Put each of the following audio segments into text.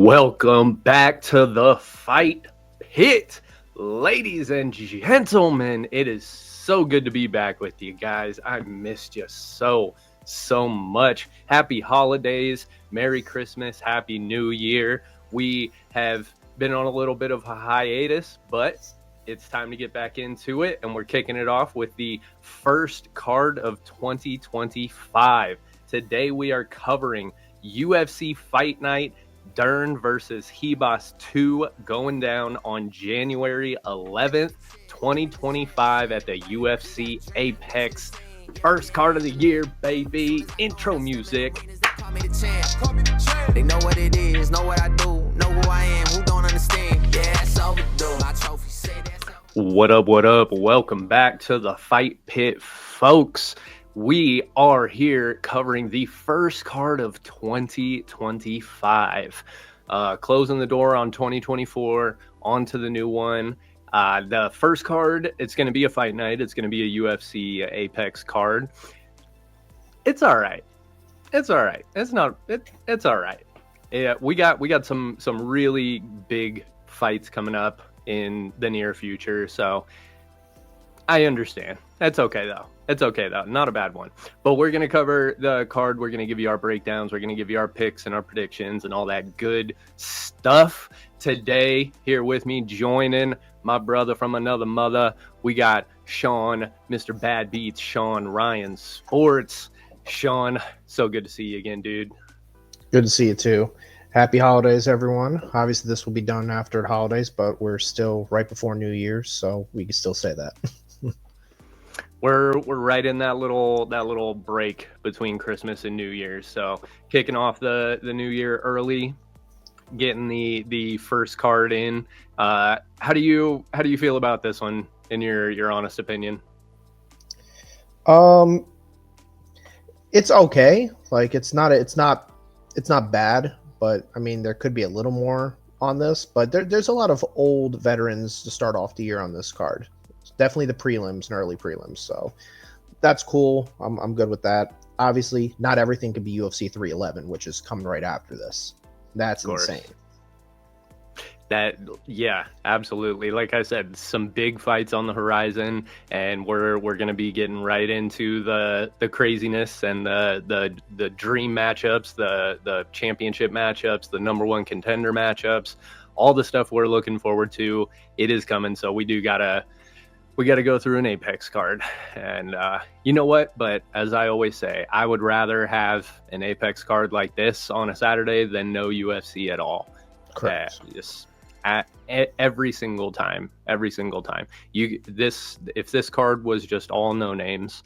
Welcome back to the Fight Pit, ladies and gentlemen. It is so good to be back with you guys. I missed you so much. Happy holidays, Merry Christmas, Happy New Year. We have been on a little bit of a hiatus, but it's time to get back into it, and we're kicking it off with the first card of 2025. Today we are covering UFC Fight Night, Dern versus Ribas 2, going down on January 11th, 2025 at the UFC Apex. First card of the year, baby. Intro music. They know what it is, know what I do, know who I am, who don't understand. Yeah, it's overdue. My trophy say that's what up, what up? Welcome back to the Fight Pit, folks. We are here covering the first card of 2025. Closing the door on 2024, on to the new one. The first card, it's going to be a fight night. It's going to be a UFC Apex card. It's all right. It's all right. It's all right. Yeah, we got some really big fights coming up in the near future, so I understand. That's okay though. It's okay though. Not a bad one. But we're going to cover the card. We're going to give you our breakdowns. We're going to give you our picks and our predictions and all that good stuff. Today, here with me, joining my brother from another mother, we got Sean, Mr. Bad Beats, Sean Ryan Sports. Sean, so good to see you again, dude. Good to see you too. Happy holidays, everyone. Obviously, this will be done after the holidays, but we're still right before New Year's, so we can still say that. We're right in that little break between Christmas and New Year's. So kicking off the new year early, getting the first card in. How do you feel about this one in your honest opinion? It's okay. Like it's not bad, but I mean there could be a little more on this, but there's a lot of old veterans to start off the year on this card. Definitely the prelims and early prelims, so that's cool. I'm good with that. Obviously, not everything could be UFC 311, which is coming right after this. That's insane. Yeah, absolutely. Like I said, some big fights on the horizon, and we're gonna be getting right into the craziness and the dream matchups, the championship matchups, the number one contender matchups, all the stuff we're looking forward to. It is coming, so we gotta go through an Apex card. And you know what? But as I always say, I would rather have an Apex card like this on a Saturday than no UFC at all. Correct. Just every single time. If this card was just all no names,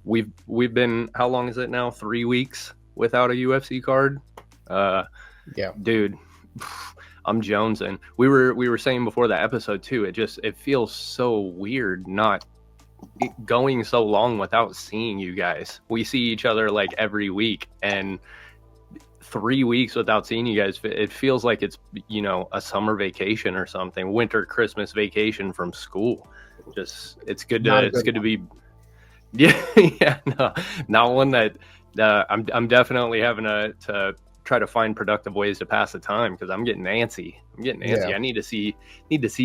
we've been, how long is it now? 3 weeks without a UFC card. Yeah, dude. I'm jonesing. We were saying before the episode too, it feels so weird not going so long without seeing you guys. We see each other like every week, and 3 weeks without seeing you guys, it feels like it's, a summer vacation or something, winter Christmas vacation from school. It's good to be not one that I'm definitely having to try to find productive ways to pass the time, because I'm getting antsy. Yeah. I need to see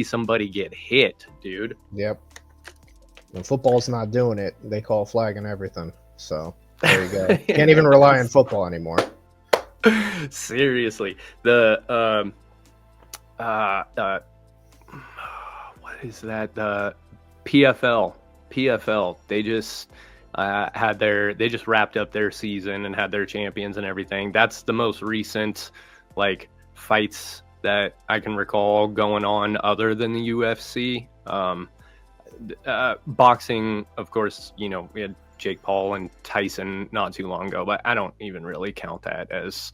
somebody get hit, dude. Yep. When football's not doing it, they call a flag and everything. So there you go. Can't even rely on football anymore. Seriously. The what is that? The PFL. They just they just wrapped up their season and had their champions and everything. That's the most recent fights that I can recall going on other than the UFC. Boxing, of course, we had Jake Paul and Tyson not too long ago, but I don't even really count that as,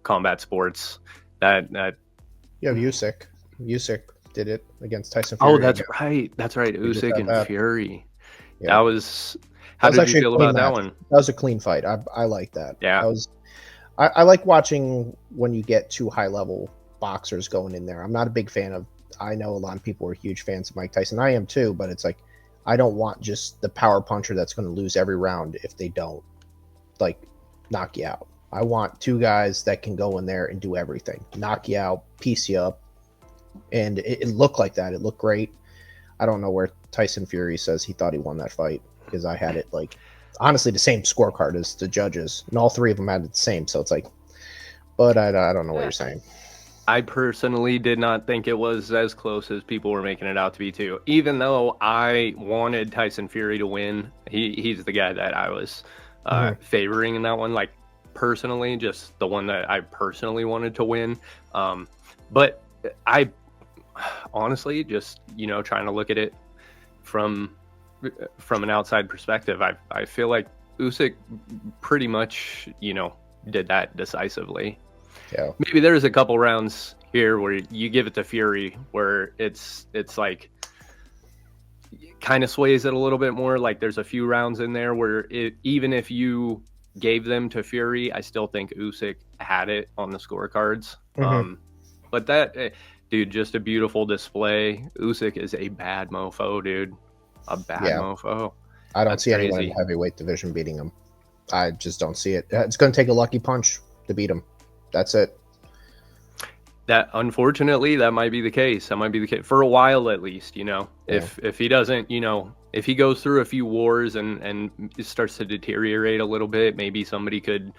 combat sports. That you have Usyk. Usyk did it against Tyson Fury. Oh, that's right. Usyk and Fury. Yeah. That was. How did you feel about that one? That was a clean fight. I like that. Yeah. I like watching when you get two high level boxers going in there. I'm not a big fan of. I know a lot of people are huge fans of Mike Tyson. I am too, but it's like I don't want just the power puncher that's going to lose every round if they don't knock you out. I want two guys that can go in there and do everything, knock you out, piece you up, and it looked like that. It looked great. I don't know where Tyson Fury says he thought he won that fight, because I had it like honestly the same scorecard as the judges, and all three of them had it the same. So it's like, but I don't know what you're saying. I personally did not think it was as close as people were making it out to be too. Even though I wanted Tyson Fury to win, he's the guy that I was favoring in that one. Like personally, just the one that I personally wanted to win. But I honestly just, you know, trying to look at it from an outside perspective, I feel like Usyk pretty much, you know, did that decisively. Yeah. Maybe there's a couple rounds here where you give it to Fury where it's like kind of sways it a little bit more. Like there's a few rounds in there where even if you gave them to Fury, I still think Usyk had it on the scorecards. But that, dude, just a beautiful display. Usyk is a bad mofo, dude. A bad mofo. I don't see anyone in the heavyweight division beating him. I just don't see it. It's going to take a lucky punch to beat him. That's it. That unfortunately, that might be the case. That might be the case for a while, at least. You know, if he doesn't, you know, if he goes through a few wars and it starts to deteriorate a little bit, maybe somebody could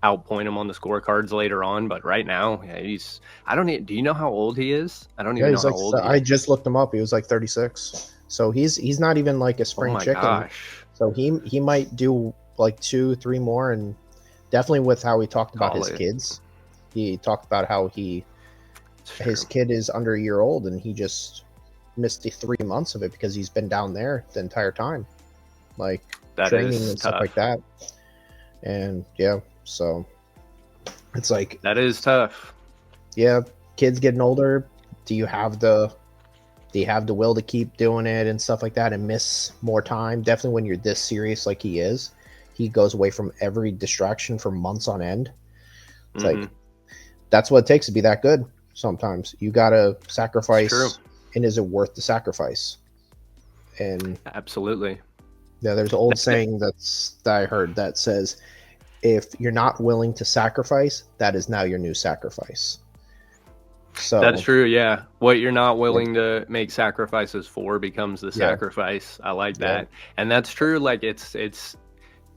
outpoint him on the scorecards later on. But right now, he's. I don't. Do you know how old he is? I don't even know how old. I just looked him up. He was like 36. So he's not even like a spring chicken. Gosh. So he might do like 2-3 more, and definitely with how he talked about his kids. He talked about how his kid is under a year old, and he just missed the 3 months of it because he's been down there the entire time, like that training and stuff like that. And so it's like that is tough. Yeah, kids getting older. Do you have the will to keep doing it and stuff like that and miss more time? Definitely when you're this serious like he is. He goes away from every distraction for months on end. It's like, that's what it takes to be that good. Sometimes you got to sacrifice. And is it worth the sacrifice? And absolutely. Yeah, there's an old saying that I heard that says, if you're not willing to sacrifice, that is now your new sacrifice. So that's true. Yeah. What you're not willing to make sacrifices for becomes the sacrifice. I like that. And that's true. Like it's,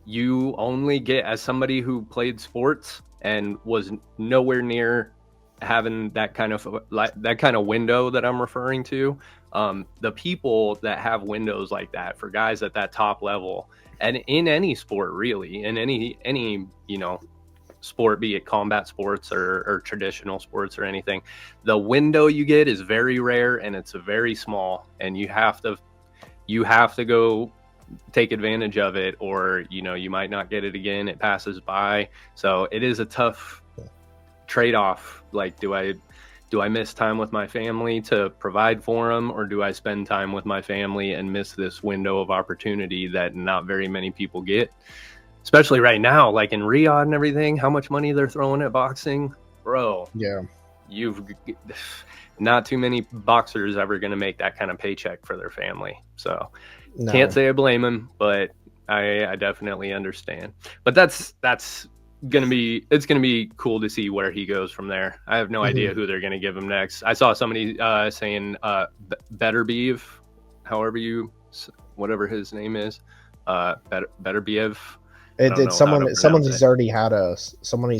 you only get, as somebody who played sports and was nowhere near having that kind of window that I'm referring to, the people that have windows like that for guys at that top level, and in any sport really, in any you know sport, be it combat sports or traditional sports or anything, the window you get is very rare and it's very small, and you have to go take advantage of it, or you know you might not get it again. It passes by. So it is a tough trade-off. Like, do I miss time with my family to provide for them, or do I spend time with my family and miss this window of opportunity that not very many people get, especially right now, like in Riyadh and everything, how much money they're throwing at boxing, bro. You've not too many boxers ever going to make that kind of paycheck for their family. So can't say I blame him, but I definitely understand. But it's gonna be cool to see where he goes from there. I have no idea who they're gonna give him next. I saw somebody saying Beterbiev, whatever his name is, Beterbiev. It's someone who's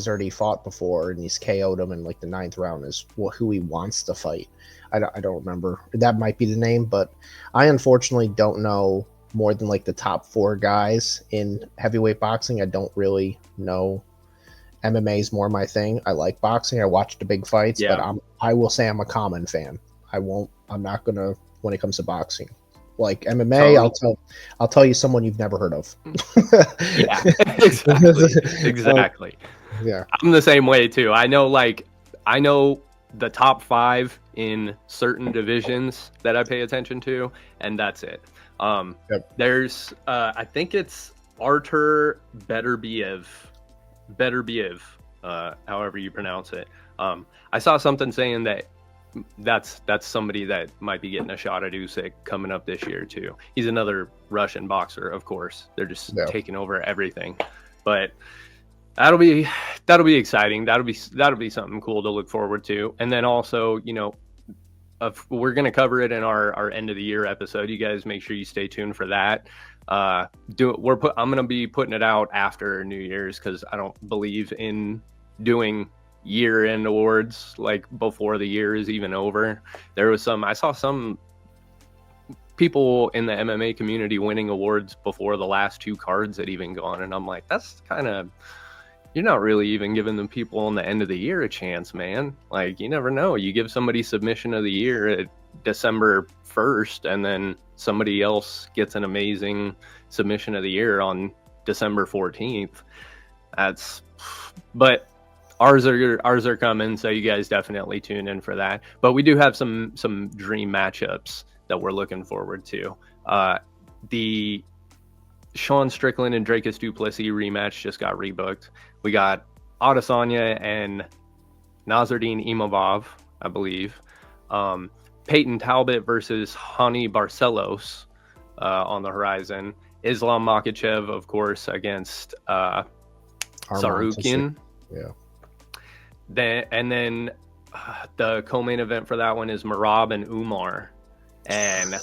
already fought before, and he's KO'd him in like the 9th round is who he wants to fight. I don't remember. That might be the name, but I unfortunately don't know more than like the top 4 guys in heavyweight boxing. I don't really know. MMA is more my thing. I like boxing. I watch the big fights, but I will say I'm a common fan. I'm not gonna, when it comes to boxing. Like MMA, I'll tell you someone you've never heard of. Yeah, exactly. Yeah, I'm the same way too. I know the top 5 in certain divisions that I pay attention to, and that's it. There's I think it's Artur Beterbiev, however you pronounce it. I saw something saying that's somebody that might be getting a shot at Usyk coming up this year too. He's another Russian boxer, of course. They're just taking over everything. But that'll be exciting. That'll be something cool to look forward to. And then also, we're going to cover it in our end of the year episode. You guys make sure you stay tuned for that. I'm going to be putting it out after New Year's because I don't believe in doing year-end awards like before the year is even over. I saw some people in the MMA community winning awards before the last 2 cards had even gone, and I'm like, that's kind of, you're not really even giving the people on the end of the year a chance, man. Like, you never know. You give somebody submission of the year at December 1st, and then somebody else gets an amazing submission of the year on December 14th. But ours are coming, so you guys definitely tune in for that. But we do have some dream matchups that we're looking forward to. The Sean Strickland and Dracus Duplessis rematch just got rebooked. We got Adesanya and Nasruddin Imavov, I believe. Peyton Talbot versus Hani Barcelos on the horizon. Islam Makhachev, of course, against Sarukian. Yeah. Then the co-main event for that one is Merab and Umar. And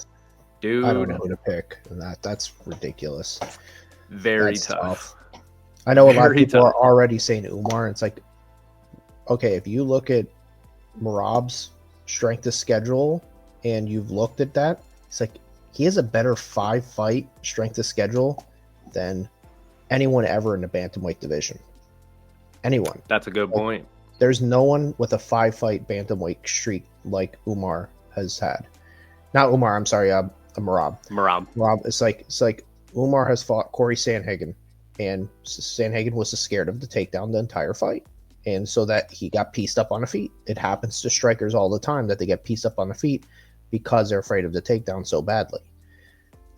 dude, I don't know who to pick. That's ridiculous. That's tough. I know a lot of people are already saying Umar. It's like, okay, if you look at Merab's strength of schedule and you've looked at that, it's like he has a better 5-fight strength of schedule than anyone ever in the bantamweight division. Anyone. That's a good point. There's no one with a 5-fight bantamweight streak like Umar has had. Not Umar, I'm sorry, Merab. Merab. It's like Umar has fought Corey Sandhagen, and Sandhagen was scared of the takedown the entire fight, and so that he got pieced up on the feet. It happens to strikers all the time that they get pieced up on the feet because they're afraid of the takedown so badly.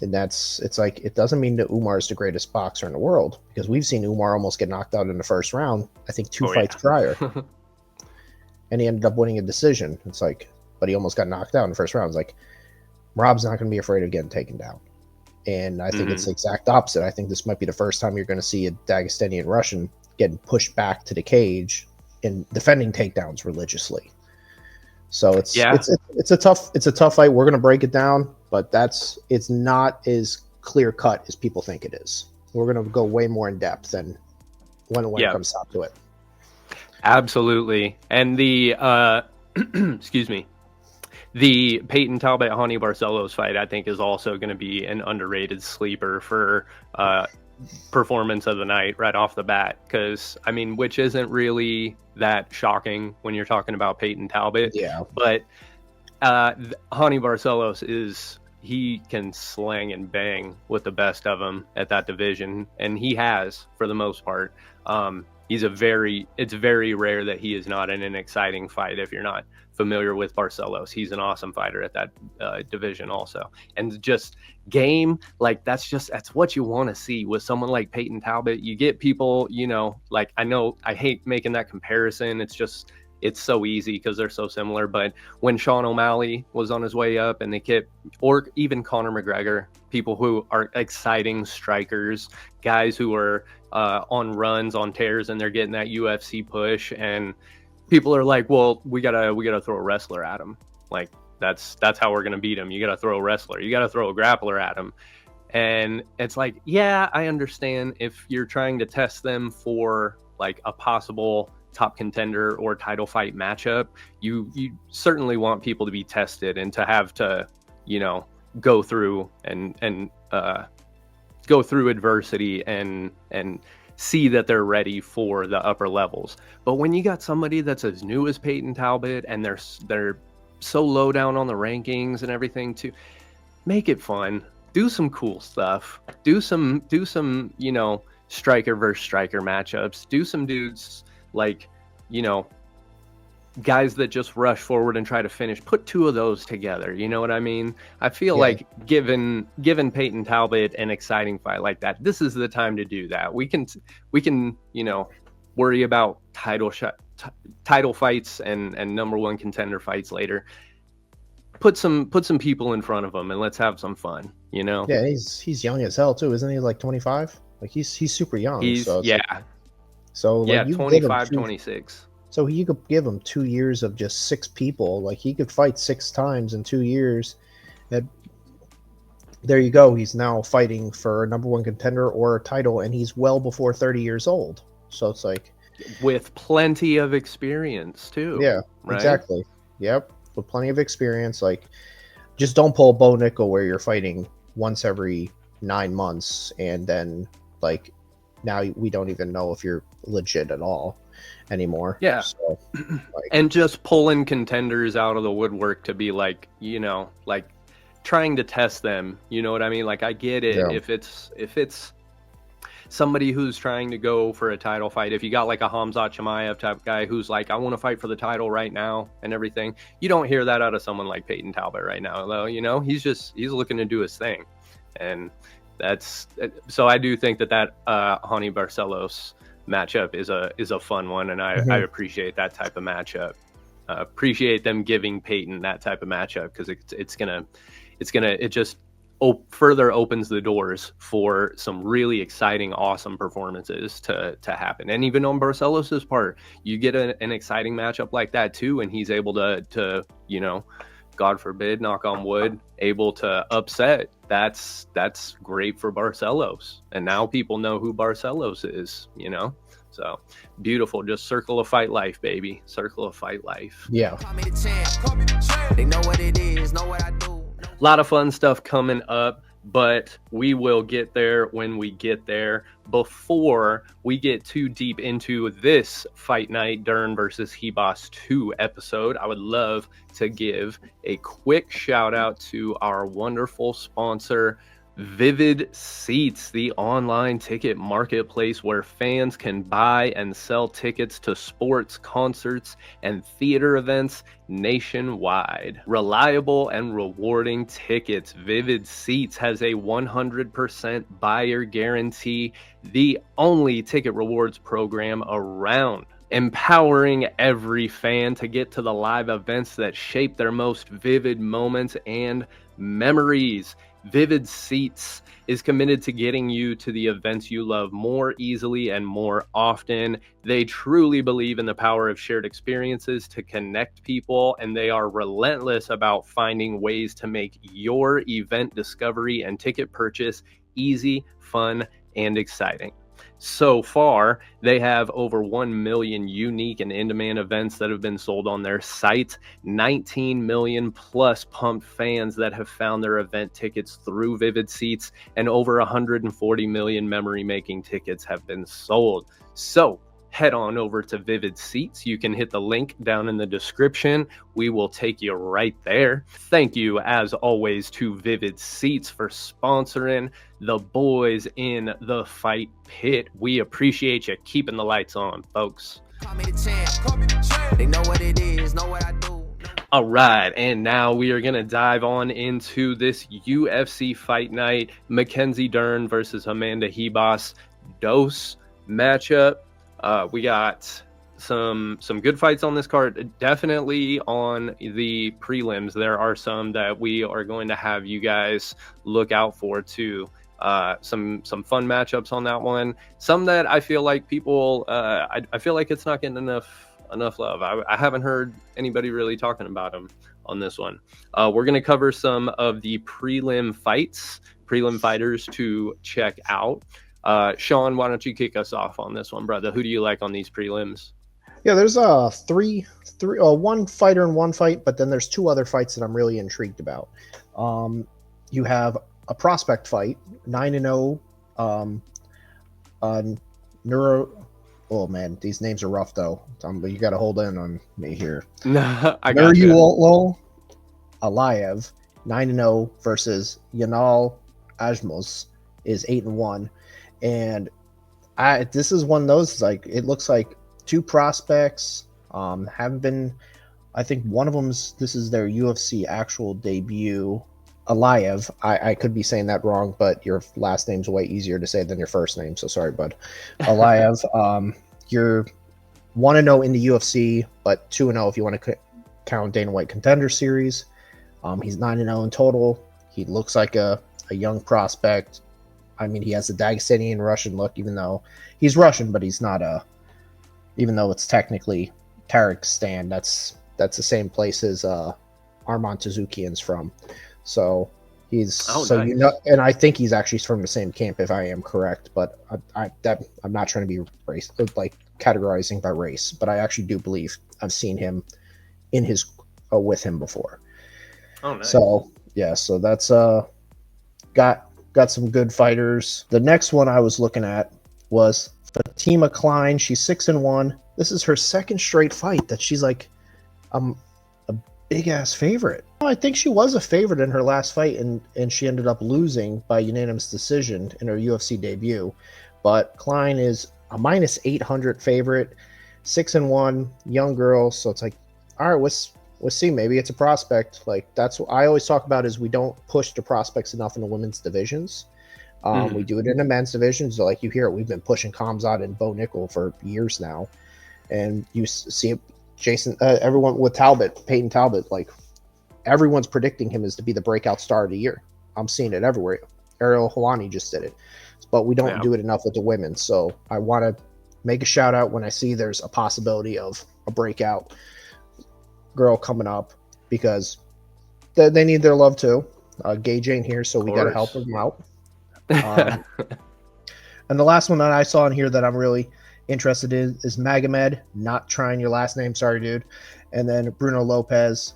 And it's like, it doesn't mean that Umar is the greatest boxer in the world, because we've seen Umar almost get knocked out in the first round, I think 2 fights prior. And he ended up winning a decision. It's like, but he almost got knocked out in the first round. It's like, Rob's not going to be afraid of getting taken down. And I think it's the exact opposite. I think this might be the first time you're going to see a Dagestani Russian getting pushed back to the cage and defending takedowns religiously. So it's a tough fight. We're going to break it down, but it's not as clear cut as people think it is. We're going to go way more in depth than when it comes down to it. Absolutely. And the excuse me, the Peyton Talbot Hani Barcelos fight, I think, is also going to be an underrated sleeper for performance of the night right off the bat, because I mean, which isn't really that shocking when you're talking about Peyton Talbot. Yeah. But Hani Barcelos he can slang and bang with the best of them at that division, and he has for the most part. It's very rare that he is not in an exciting fight. If you're not familiar with Barcelos, he's an awesome fighter at that division also. And just game, like that's what you want to see with someone like Peyton Talbot. You get people, like, I know I hate making that comparison. It's so easy because they're so similar. But when Sean O'Malley was on his way up, and or even Conor McGregor, people who are exciting strikers, guys who are on runs, on tears, and they're getting that UFC push, and people are like, well, we gotta throw a wrestler at him. Like that's how we're gonna beat him. You gotta throw a wrestler. You gotta throw a grappler at him. And it's like, yeah, I understand if you're trying to test them for like a possible top contender or title fight matchup, you certainly want people to be tested and to have to, go through and go through adversity and see that they're ready for the upper levels. But when you got somebody that's as new as Peyton Talbot, and they're so low down on the rankings and everything, to make it fun, do some cool stuff, do some striker versus striker matchups, do some dudes like, guys that just rush forward and try to finish, put 2 of those together. You know what I mean? I feel like given Peyton Talbot an exciting fight like that, this is the time to do that. We can worry about title fights and number 1 contender fights later. Put some people in front of them and let's have some fun, Yeah, he's young as hell too, isn't he? Like 25? Like he's super young. So Yeah, like you give him 25, 26. so you could give him 2 years of just 6 people. Like he could fight 6 times in 2 years. That there you go. He's now fighting for a #1 contender or a title, and he's well before 30 years old. So it's like With plenty of experience too. yeah, right? exactly. Yep, with plenty of experience. Like just don't pull Bo Nickel where you're fighting once every 9 months, and then like now we don't even know if you're legit at all anymore. Yeah. So, and just pulling contenders out of the woodwork to be like, like trying to test them. You know what I mean? Like I get it. Yeah. If it's somebody who's trying to go for a title fight, if you got like a Khamzat Chimaev type guy who's like, I want to fight for the title right now and everything, you don't hear that out of someone like Peyton Talbot right now, though. He's looking to do his thing. And so I do think that Hani Barcelos matchup is a fun one, and I appreciate that type of matchup. Appreciate them giving Peyton that type of matchup, because it just further opens the doors for some really exciting, awesome performances to happen. And even on Barcelos's part, you get an exciting matchup like that too, and he's able to God forbid, knock on wood, able to upset. That's great for Barcelos. And now people know who Barcelos is, So beautiful. Just circle of fight life, baby. Circle of fight life. Yeah. They know what it is, know what I do. A lot of fun stuff coming up, but we will get there when we get there. Before we get too deep into this Fight Night Dern versus Ribas 2 episode, I would love to give a quick shout out to our wonderful sponsor, Vivid Seats, the online ticket marketplace where fans can buy and sell tickets to sports, concerts, and theater events nationwide. Reliable and rewarding tickets. Vivid Seats has a 100% buyer guarantee, the only ticket rewards program around, empowering every fan to get to the live events that shape their most vivid moments and memories. Vivid Seats is committed to getting you to the events you love more easily and more often. They truly believe in the power of shared experiences to connect people, and they are relentless about finding ways to make your event discovery and ticket purchase easy, fun, and exciting. So far, they have over 1 million unique and in-demand events that have been sold on their site, 19 million plus pumped fans that have found their event tickets through Vivid Seats, and over 140 million memory-making tickets have been sold. So head on over to Vivid Seats. You can hit the link down in the description. We will take you right there. Thank you, as always, to Vivid Seats for sponsoring the boys in the Fight Pit. We appreciate you keeping the lights on, folks. They know what it is, know what I do. All right, and now we are going to dive on into this UFC Fight Night Mackenzie Dern versus Amanda Ribas dose matchup. We got some good fights on this card. Definitely on the prelims, there are some that we are going to have you guys look out for too. Some fun matchups on that one. Some that I feel like people, I feel like it's not getting enough love. I haven't heard anybody really talking about them on this one. We're going to cover some of the prelim fighters to check out. Sean, why don't you kick us off on this one, brother? Who do you like on these prelims? Yeah, there's one fighter in one fight, but then there's 2 other fights that I'm really intrigued about. You have a prospect fight, 9-0. Oh man, these names are rough though. But you got to hold in on me here. I got you. Aliyev, 9-0 versus Yanal Ajmos is 8-1. And this is one of those, like, it looks like 2 prospects haven't been, I think one of them's, this is their UFC actual debut. Aliyev, I could be saying that wrong, but your last name's way easier to say than your first name, so sorry, bud. Aliyev, you're 1-0 in the UFC, but 2-0 if you want to count Dana White Contender Series. He's 9-0 in total. He looks like a young prospect. I mean, he has a Dagestanian Russian look, even though he's Russian, but he's not even though it's technically Tarek's stand. That's the same place as Arman Tazoukian's from. So he's nice. you know, and I think he's actually from the same camp if I am correct. But I'm not trying to be race like categorizing by race, but I actually do believe I've seen him in his with him before. Oh, nice. So yeah, so that's got some good fighters. The next one I was looking at was Fatima Klein. She's 6-1. This is her second straight fight that she's like a big ass favorite. I think she was a favorite in her last fight, and she ended up losing by unanimous decision in her UFC debut. But Klein is a -800 favorite, 6-1, young girl. So it's like, all right, let's see. Maybe it's a prospect. Like, that's what I always talk about, is we don't push the prospects enough in the women's divisions. We do it in the men's divisions. So like you hear it, we've been pushing Khamzat and Bo Nickel for years now. And you see it, Jason, everyone with Talbot, Peyton Talbot, like everyone's predicting him as to be the breakout star of the year. I'm seeing it everywhere. Ariel Helwani just did it, but we don't do it enough with the women. So I want to make a shout out when I see there's a possibility of a breakout girl coming up, because they need their love too. Gage ain't here, so we got to help them out. And the last one that I saw in here that I'm really interested in is Magomed. Not trying your last name, sorry, dude. And then Bruno Lopez.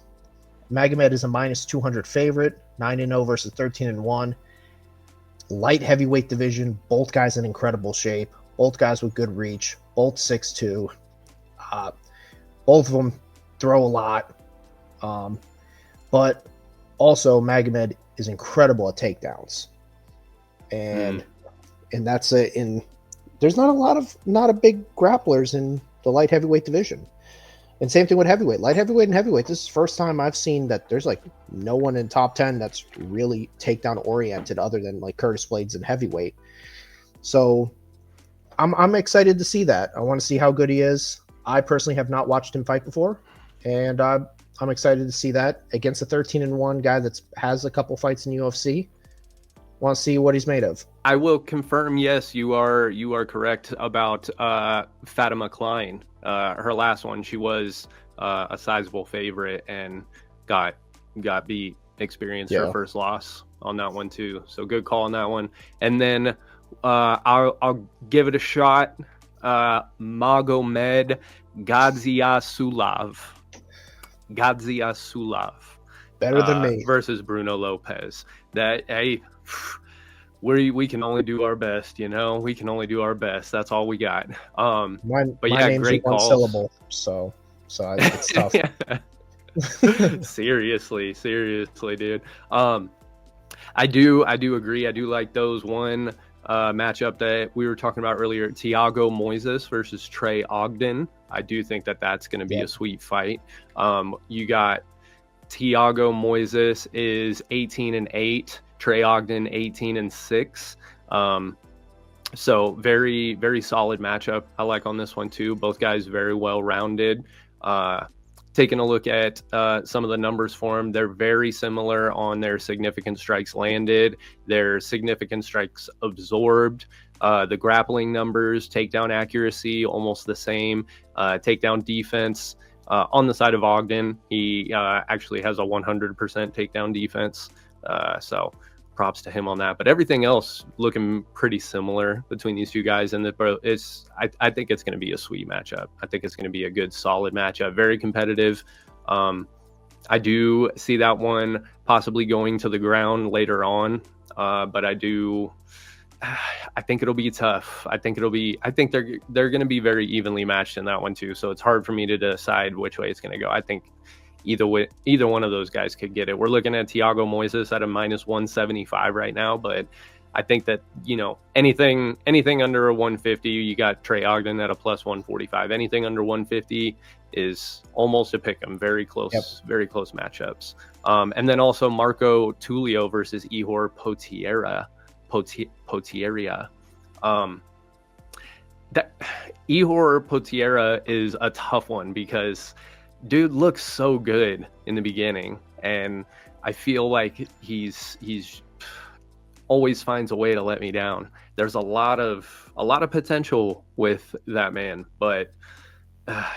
Magomed is a -200 favorite, 9-0 versus 13-1. Light heavyweight division. Both guys in incredible shape. Both guys with good reach. Both 6'2". Both of them throw a lot. But also Magomed is incredible at takedowns. And that's it. There's not a big grapplers in the light heavyweight division. And same thing with heavyweight. Light heavyweight and heavyweight. This is the first time I've seen that there's like no one in top 10 that's really takedown oriented other than like Curtis Blades in heavyweight. So I'm excited to see that. I want to see how good he is. I personally have not watched him fight before, and I'm excited to see that against a 13-1 guy that has a couple fights in UFC. Want to see what he's made of. I will confirm, yes, you are correct about Fatima Klein. Her last one, she was a sizable favorite and got beat, experienced her first loss on that one too. So good call on that one. And then I'll give it a shot. Magomed Gaziasulov. Better than me. Versus Bruno Lopez. That, hey, we can only do our best, you know. We can only do our best. That's all we got. My yeah, name's great one calls. syllable, so it's tough. Seriously, dude. I do agree. I do like those one matchup that we were talking about earlier, Thiago Moises versus Trey Ogden. I do think that that's going to be a sweet fight. You got Thiago Moises is 18-8, Trey Ogden 18-6. So very, very solid matchup. I like on this one too. Both guys very well rounded. Taking a look at some of the numbers for them, they're very similar on their significant strikes landed, their significant strikes absorbed, the grappling numbers, takedown accuracy, almost the same. Takedown defense, on the side of Ogden, he actually has a 100% takedown defense. So props to him on that. But everything else looking pretty similar between these two guys. And I think it's going to be a sweet matchup. I think it's going to be a good, solid matchup. Very competitive. I do see that one possibly going to the ground later on. But I think it'll be tough. I think they're going to be very evenly matched in that one too. So it's hard for me to decide which way it's going to go. I think either one of those guys could get it. We're looking at Thiago Moises at a -175 right now, but I think that, you know, anything under a 150, you got Trey Ogden at a +145. Anything under 150 is almost a pick 'em. Very close, very close matchups. And then also Marco Tulio versus Ihor Potieria. That Ihor Potieria is a tough one because dude looks so good in the beginning, and I feel like he's always finds a way to let me down. There's a lot of potential with that man, but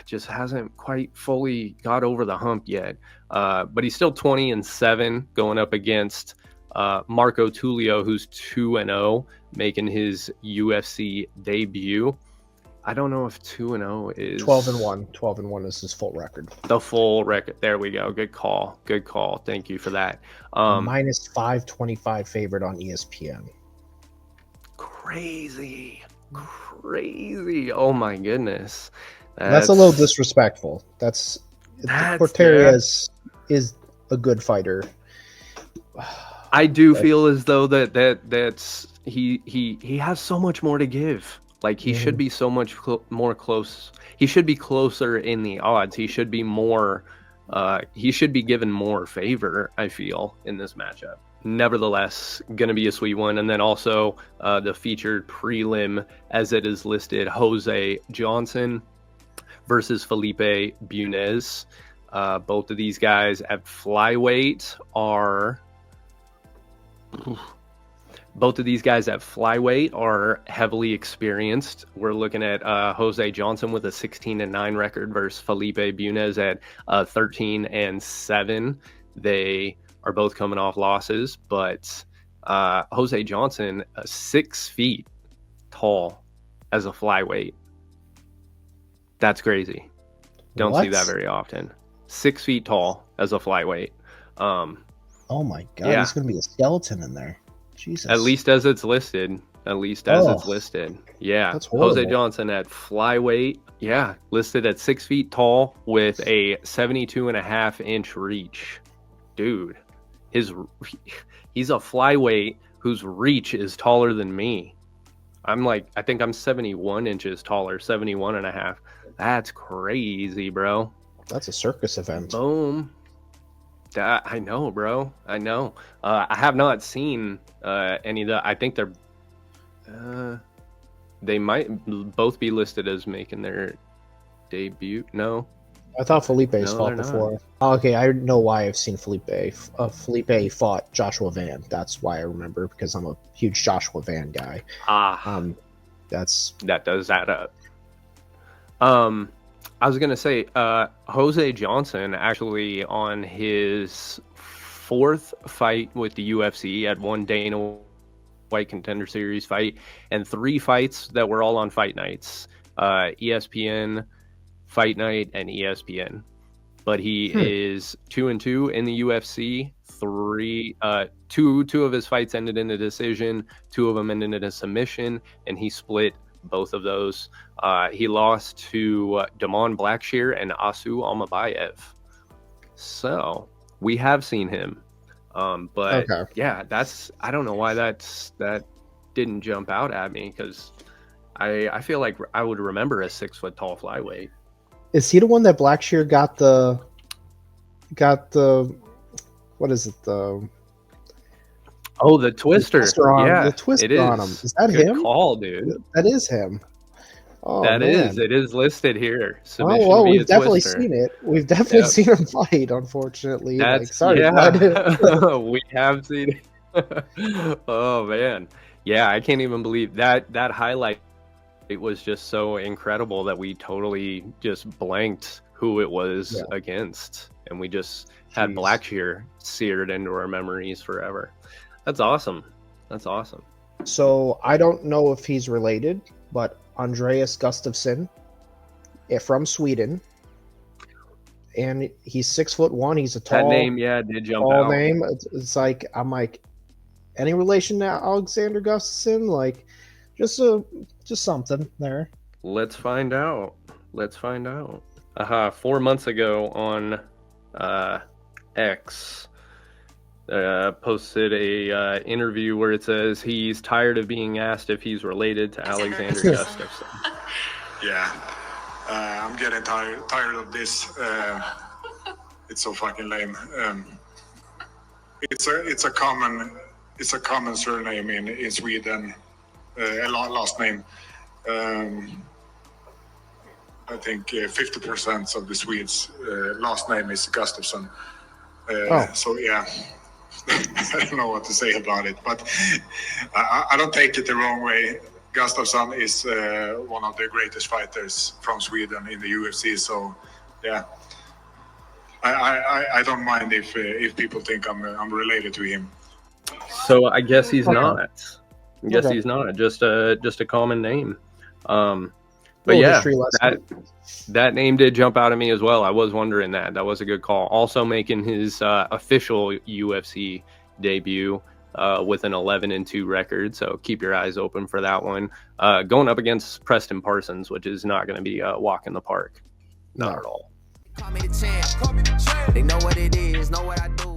just hasn't quite fully got over the hump yet. But he's still 20-7 going up against Marco Tulio, who's 2-0, making his UFC debut. I don't know if 2-0 is 12-1. 12-1 is his full record. The full record. There we go. Good call. Good call. Thank you for that. Minus 525 favorite on ESPN. Crazy. Oh my goodness. That's a little disrespectful. Porteria is a good fighter. I do feel as though that's he has so much more to give. Like he should be so much more close. He should be closer in the odds. He should be more. He should be given more favor, I feel, in this matchup. Nevertheless, going to be a sweet one. And then also the featured prelim, as it is listed, Jose Johnson versus Felipe Bunez. Both of these guys at flyweight are... Both of these guys at flyweight are heavily experienced. We're looking at Jose Johnson with a 16-9 record versus Felipe Bunez at 13-7. They are both coming off losses, but Jose Johnson, 6 feet tall as a flyweight. That's crazy. Don't see that very often. 6 feet tall as a flyweight. Oh my God, there's going to be a skeleton in there. Jesus. At least as it's listed. It's listed. Yeah. That's horrible. Jose Johnson at flyweight. Yeah. Listed at 6 feet tall with a 72.5-inch reach. Dude, he's a flyweight whose reach is taller than me. I think I'm 71 inches taller, 71.5. That's crazy, bro. That's a circus event. Boom. I know, bro. I know. I have not seen any of the. I think they might both be listed as making their debut. No, I thought Felipe's fought before. Oh, okay, I know why I've seen Felipe. Felipe fought Joshua Van. That's why I remember, because I'm a huge Joshua Van guy. That does add up. I was gonna say, Jose Johnson actually on his 4th fight with the UFC had one Dana White Contender Series fight and 3 fights that were all on Fight Nights, ESPN, Fight Night, and ESPN. But he is 2-2 in the UFC. Two of his fights ended in a decision. 2 of them ended in a submission, and he split both of those. He lost to Damon Blackshear and Asu Almabayev. So we have seen him. But okay. Yeah, I don't know why that didn't jump out at me, because I feel like I would remember a 6 foot tall flyweight. Is he the one that Blackshear got the what is it, the twister? The twister on him. Is that Good him? Call, dude. That is him. Oh, that man. is. It is listed here. Submission oh, well, via we've definitely twister. seen it. We've definitely seen him fight, unfortunately. Sorry. Yeah. We have seen it. Oh, man. Yeah, I can't even believe that highlight. It was just so incredible that we totally just blanked who it was against. And we just had Blackshear seared into our memories forever. That's awesome. So I don't know if he's related, but Andreas Gustafsson from Sweden, and he's 6'1". He's a tall. That name, did jump tall out. Name. It's like, I'm like, any relation to Alexander Gustafsson? Like, just something there. Let's find out. 4 months ago on X. Posted a interview where it says he's tired of being asked if he's related to Alexander Gustafsson. Yeah, I'm getting tired of this. It's so fucking lame. It's a common surname in Sweden. A last name. I think 50% of the Swedes' last name is Gustafsson. So yeah. I don't know what to say about it, but I don't take it the wrong way. Gustafsson is one of the greatest fighters from Sweden in the UFC. So, yeah, I don't mind if people think I'm related to him. So I guess he's Okay. not. I guess Okay. he's not. Just a common name. But Little yeah, history lesson. that name did jump out at me as well. I was wondering that. That was a good call. Also making his official UFC debut with an 11-2 record. So keep your eyes open for that one. Going up against Preston Parsons, which is not going to be a walk in the park. Not at all. Call me the champ. They know what it is, know what I do.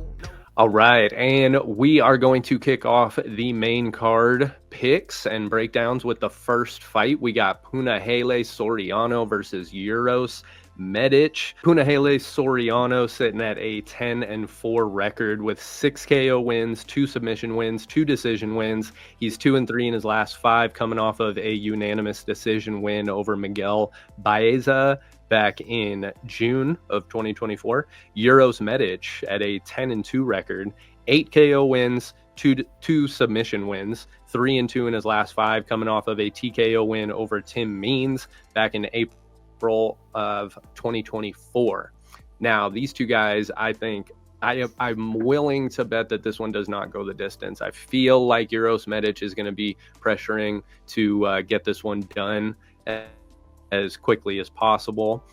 All right, and we are going to kick off the main card picks and breakdowns with the first fight. We got Punahele Soriano versus Uros Medic. Punahele Soriano sitting at a 10-4 record with 6 KO wins, 2 submission wins, 2 decision wins. He's 2-3 in his last 5, coming off of a unanimous decision win over Miguel Baeza back in June of 2024. Uros Medic at a 10-2 record, 8 KO wins, 2 submission wins, 3-2 in his last 5, coming off of a TKO win over Tim Means back in April of 2024. Now, these two guys, I think I'm willing to bet that this one does not go the distance. I feel like Uros Medic is going to be pressuring to get this one done as quickly as possible.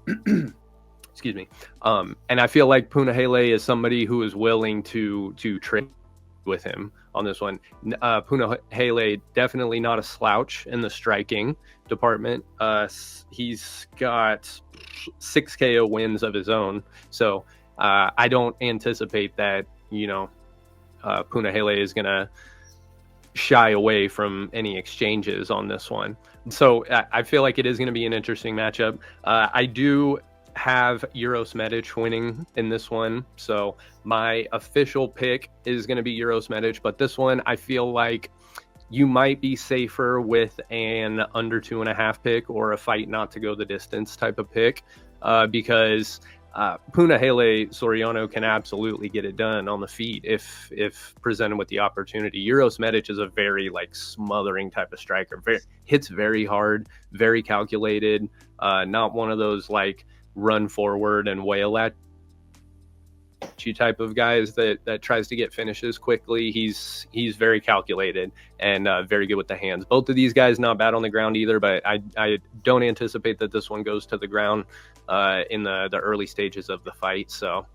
Excuse me. And I feel like Punahele is somebody who is willing to trade with him on this one. Punahele definitely not a slouch in the striking department. He's got 6 KO wins of his own. So I don't anticipate that, Punahele is going to shy away from any exchanges on this one. So I feel like it is going to be an interesting matchup. I do have Uros Medic winning in this one. So my official pick is going to be Uros Medic, but this one I feel like you might be safer with an under 2.5 pick or a fight not to go the distance type of pick, because Punahele Soriano can absolutely get it done on the feet if presented with the opportunity. Uros Medic is a very smothering type of striker. Hits very hard, very calculated. Not one of those run forward and wail at you type of guys that tries to get finishes quickly. He's very calculated and very good with the hands. Both of these guys not bad on the ground either, but I don't anticipate that this one goes to the ground in the early stages of the fight. So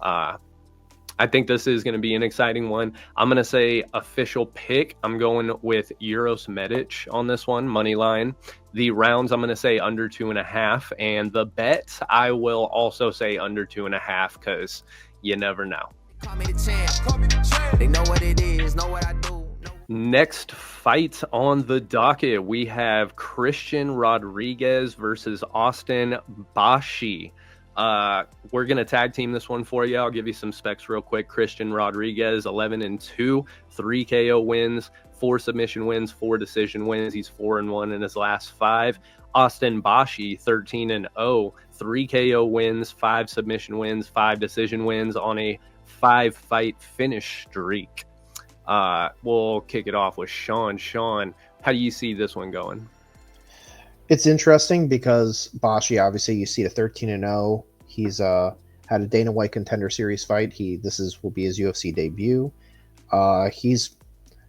I think this is going to be an exciting one. I'm going to say official pick. I'm going with Uros Medic on this one, money line. The rounds, I'm going to say under 2.5. And the bet, I will also say under 2.5 because you never know. Call me the champ. They know what it is, know what I do. Next fight on the docket, we have Christian Rodriguez versus Austin Bashi. We're going to tag team this one for you. I'll give you some specs real quick. Christian Rodriguez, 11-2, 3 KO wins, 4 submission wins, 4 decision wins. He's 4-1 in his last 5. Austin Bashi, 13-0, 3 KO wins, 5 submission wins, 5 decision wins on a 5-fight finish streak. We'll kick it off with Sean. Sean, how do you see this one going? It's interesting because Bashi, obviously, you see the 13-0. He's had a Dana White Contender Series fight. Will be his UFC debut.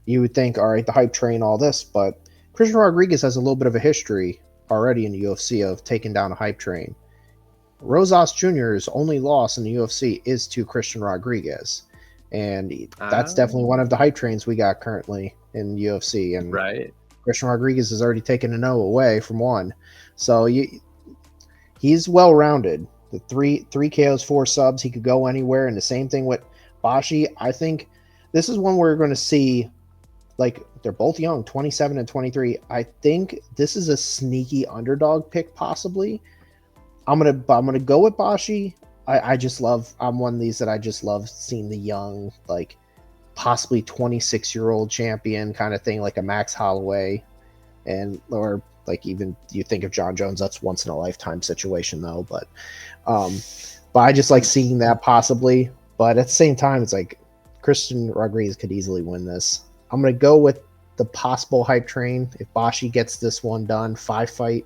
You would think, all right, the hype train, all this, but Christian Rodriguez has a little bit of a history already in the UFC of taking down a hype train. Rosas Jr.'s only loss in the UFC is to Christian Rodriguez, and that's definitely one of the hype trains we got currently in the UFC. And right. Christian Rodriguez has already taken a no away from one. So he's well-rounded. The three KOs, 4 subs, he could go anywhere. And the same thing with Bashi. I think this is one we're going to see, they're both young, 27 and 23. I think this is a sneaky underdog pick, possibly. I'm gonna go with Bashi. I'm one of these that I just love seeing the young, possibly 26-year-old champion kind of thing, like a Max Holloway, or even you think of John Jones. That's once in a lifetime situation though, but I just like seeing that possibly. But at the same time, it's Christian Rodriguez could easily win this. I'm gonna go with the possible hype train. If Bashi gets this one done, 5-fight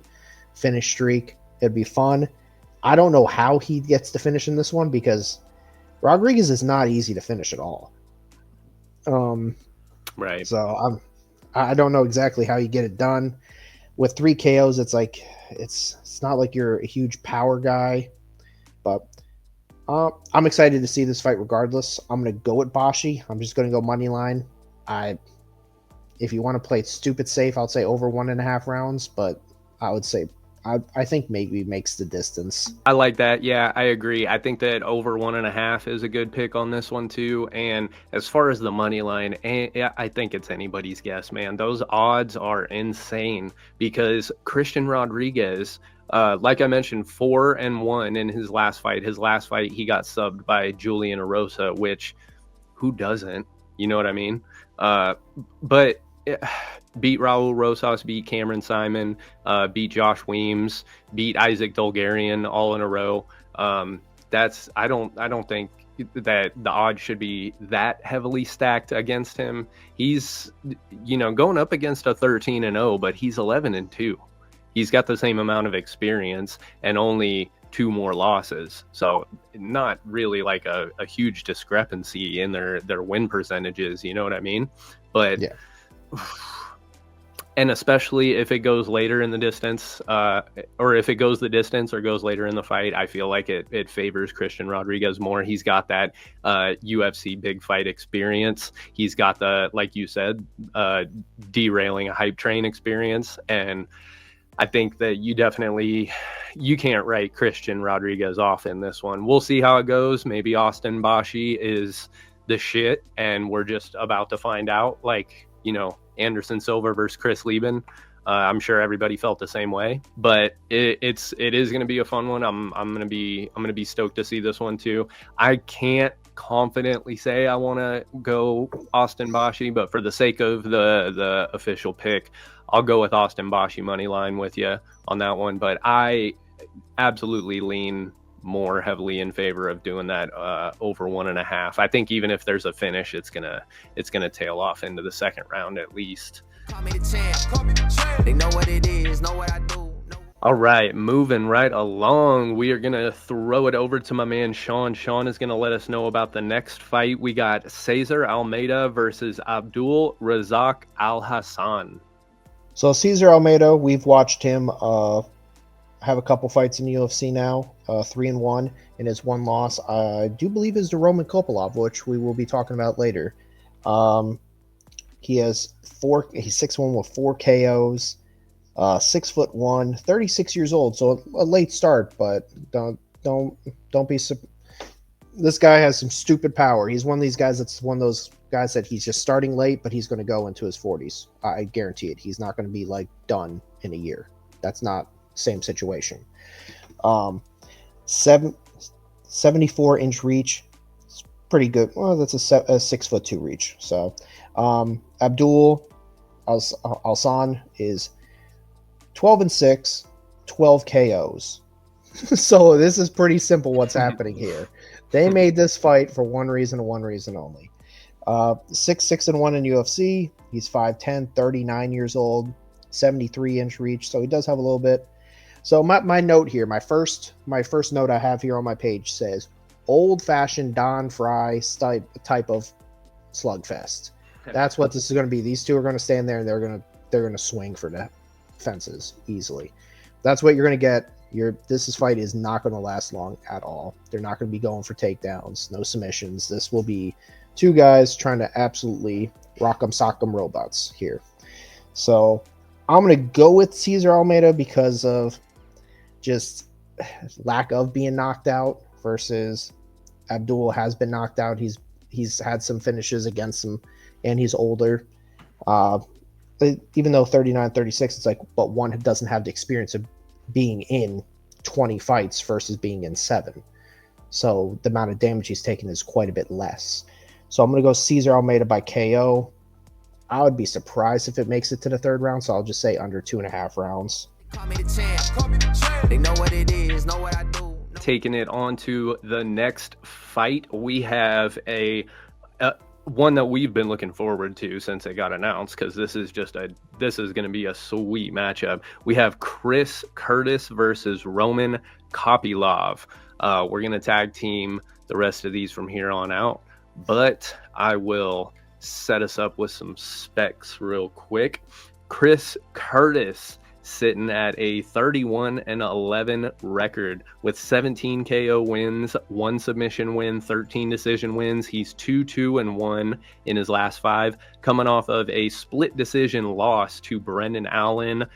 finish streak, it'd be fun. I don't know how he gets to finish in this one because Rodriguez is not easy to finish at all. Right. So I don't know exactly how you get it done. With 3 KOs, it's like it's not like you're a huge power guy, but I'm excited to see this fight regardless. I'm gonna go with Bashi. I'm just gonna go money line. If you want to play it stupid safe, I'll say over 1.5 rounds, but I would say I think maybe makes the distance. I like that. Yeah, I agree. I think that over 1.5 is a good pick on this one too. And as far as the money line, I think it's anybody's guess, man. Those odds are insane because Christian Rodriguez, like I mentioned, 4-1 in his last fight. His last fight, he got subbed by Julian Erosa, which who doesn't? You know what I mean? But beat Raul Rosas, beat Cameron Simon, beat Josh Weems, beat Isaac Dolgarian all in a row. I don't think that the odds should be that heavily stacked against him. He's, going up against a 13-0, but he's 11-2. He's got the same amount of experience and only 2 more losses. So not really like a huge discrepancy in their win percentages. You know what I mean? But yeah. And especially if it goes later in the distance, or if it goes the distance or goes later in the fight, I feel like it favors Christian Rodriguez more. He's got that UFC big fight experience. He's got the, like you said, derailing a hype train experience. And I think that you can't write Christian Rodriguez off in this one. We'll see how it goes. Maybe Austin Bashi is the shit, and we're just about to find out, like, Anderson Silva versus Chris Lieben. I'm sure everybody felt the same way, but it is going to be a fun one. I'm going to be stoked to see this one too. I can't confidently say I want to go Austin Bashi, but for the sake of the official pick, I'll go with Austin Bashi money line with you on that one. But I absolutely lean more heavily in favor of doing that over 1.5. I think even if there's a finish, it's gonna tail off into the second round at least. They know what it is, know what I do. All right, moving right along, we are gonna throw it over to my man Sean. Sean is gonna let us know about the next fight. We got Cesar Almeida versus Abdul Razak Alhassan. So Cesar Almeida, we've watched him have a couple fights in the UFC now, 3-1 in his 1 loss. I do believe is the Roman Kopylov, which we will be talking about later. He's 6-1 with 4 KOs, 6'1", 36 years old. So a late start, but don't be. This guy has some stupid power. He's one of these guys that's one of those guys that he's just starting late, but he's going to go into his 40s. I guarantee it. He's not going to be like done in a year. That's not same situation. 74-inch reach. It's pretty good. Well, that's a 6'2" reach. So Abdul Alhassan is 12-6, 12 KOs. So this is pretty simple what's happening here. They made this fight for one reason and one reason only. 6-1 in UFC. He's 5'10", 39 years old, 73-inch reach. So he does have a little bit. So my note here, my first note I have here on my page says old-fashioned Don Fry type of slugfest. That's what this is going to be. These two are going to stand there and they're going to swing for the fences easily. That's what you're going to get. This fight is not going to last long at all. They're not going to be going for takedowns, no submissions. This will be 2 guys trying to absolutely rock'em sock'em robots here. So I'm going to go with Cesar Almeida because of just lack of being knocked out versus Abdul has been knocked out. He's had some finishes against him and he's older. Even though 39, 36, it's like, but one doesn't have the experience of being in 20 fights versus being in 7. So the amount of damage he's taken is quite a bit less. So I'm going to go Cesar Almeida by KO. I would be surprised if it makes it to the 3rd round, so I'll just say under 2.5 rounds. They know what it is, know what I do. Taking it on to the next fight, we have one that we've been looking forward to since it got announced, because this is going to be a sweet matchup. We have Chris Curtis versus Roman Kopylov. We're going to tag team the rest of these from here on out, but I will set us up with some specs real quick. Chris Curtis sitting at a 31-11 record with 17 KO wins, 1 submission win, 13 decision wins. He's 2-2-1 in his last 5, coming off of a split decision loss to Brendan Allen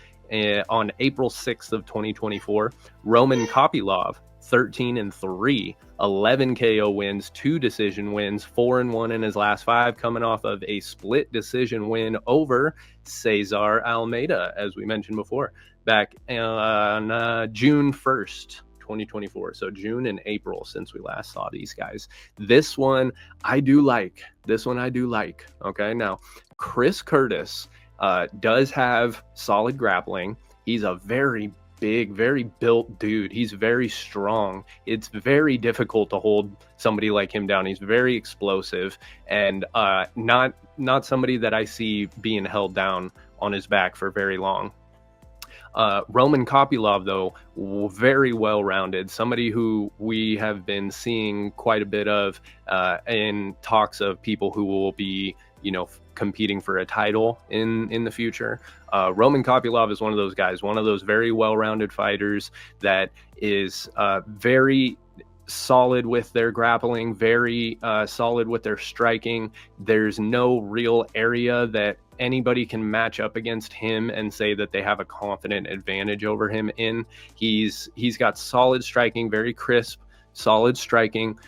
on April 6th of 2024. Roman Kopylov, 13-3, 11 KO wins, 2 decision wins, 4-1 in his last 5, coming off of a split decision win over Cesar Almeida, as we mentioned before, back on June 1st, 2024. So June and April since we last saw these guys. This one I do like. Okay, now Chris Curtis does have solid grappling. He's a very big, very built dude. He's very strong. It's very difficult to hold somebody like him down. He's very explosive, and not somebody that I see being held down on his back for very long. Roman Kopylov, though, very well-rounded, somebody who we have been seeing quite a bit of in talks of people who will be, competing for a title in the future. Roman Kopylov is one of those guys, one of those very well-rounded fighters that is very solid with their grappling, very solid with their striking. There's no real area that anybody can match up against him and say that they have a confident advantage over him in. He's got solid striking, very crisp, solid striking,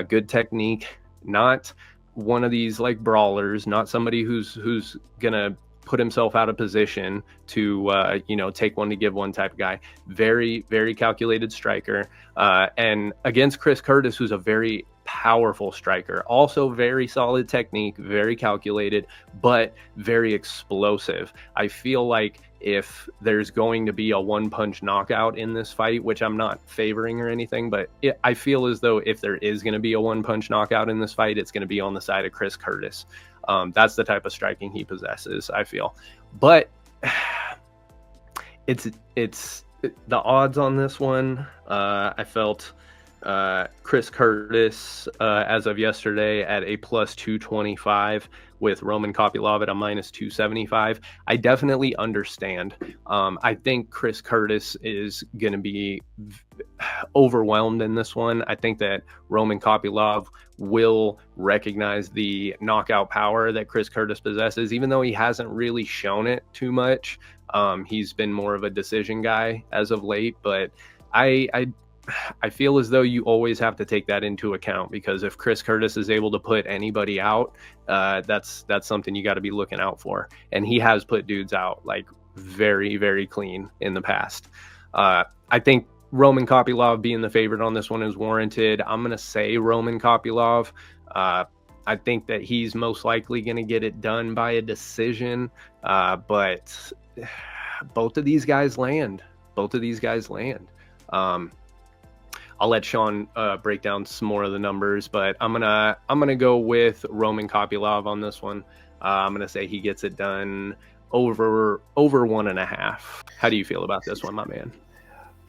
good technique, not one of these like brawlers, not somebody who's gonna put himself out of position to take one to give one type of guy. Very, very calculated striker, and against Chris Curtis, who's a very powerful striker, also very solid technique, very calculated, but very explosive. I feel like if there's going to be a one-punch knockout in this fight, which I'm not favoring or anything, but I feel as though if there is going to be a one-punch knockout in this fight, it's going to be on the side of Chris Curtis. That's the type of striking he possesses, I feel. But it's the odds on this one. I felt Chris Curtis as of yesterday at a plus 225 with Roman Kopylov at a minus 275. I definitely understand. I think Chris Curtis is going to be overwhelmed in this one. I think that Roman Kopylov will recognize the knockout power that Chris Curtis possesses, even though he hasn't really shown it too much. He's been more of a decision guy as of late, but I feel as though you always have to take that into account, because if Chris Curtis is able to put anybody out, that's something you got to be looking out for. And he has put dudes out like very, very clean in the past. I think Roman Kopylov being the favorite on this one is warranted. I'm going to say Roman Kopylov. I think that he's most likely going to get it done by a decision, but both of these guys land. I'll let Sean break down some more of the numbers, but I'm gonna go with Roman Kopylov on this one. I'm gonna say he gets it done over 1.5. How do you feel about this one, my man?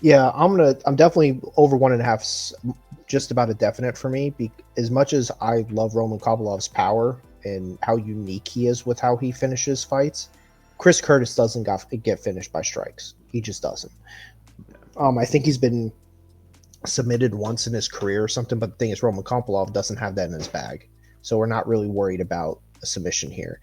Yeah, I'm definitely over 1.5. Just about a definite for me. As much as I love Roman Kopylov's power and how unique he is with how he finishes fights, Chris Curtis doesn't get finished by strikes. He just doesn't. I think he's been submitted once in his career or something, but the thing is Roman Kopylov doesn't have that in his bag, so we're not really worried about a submission here.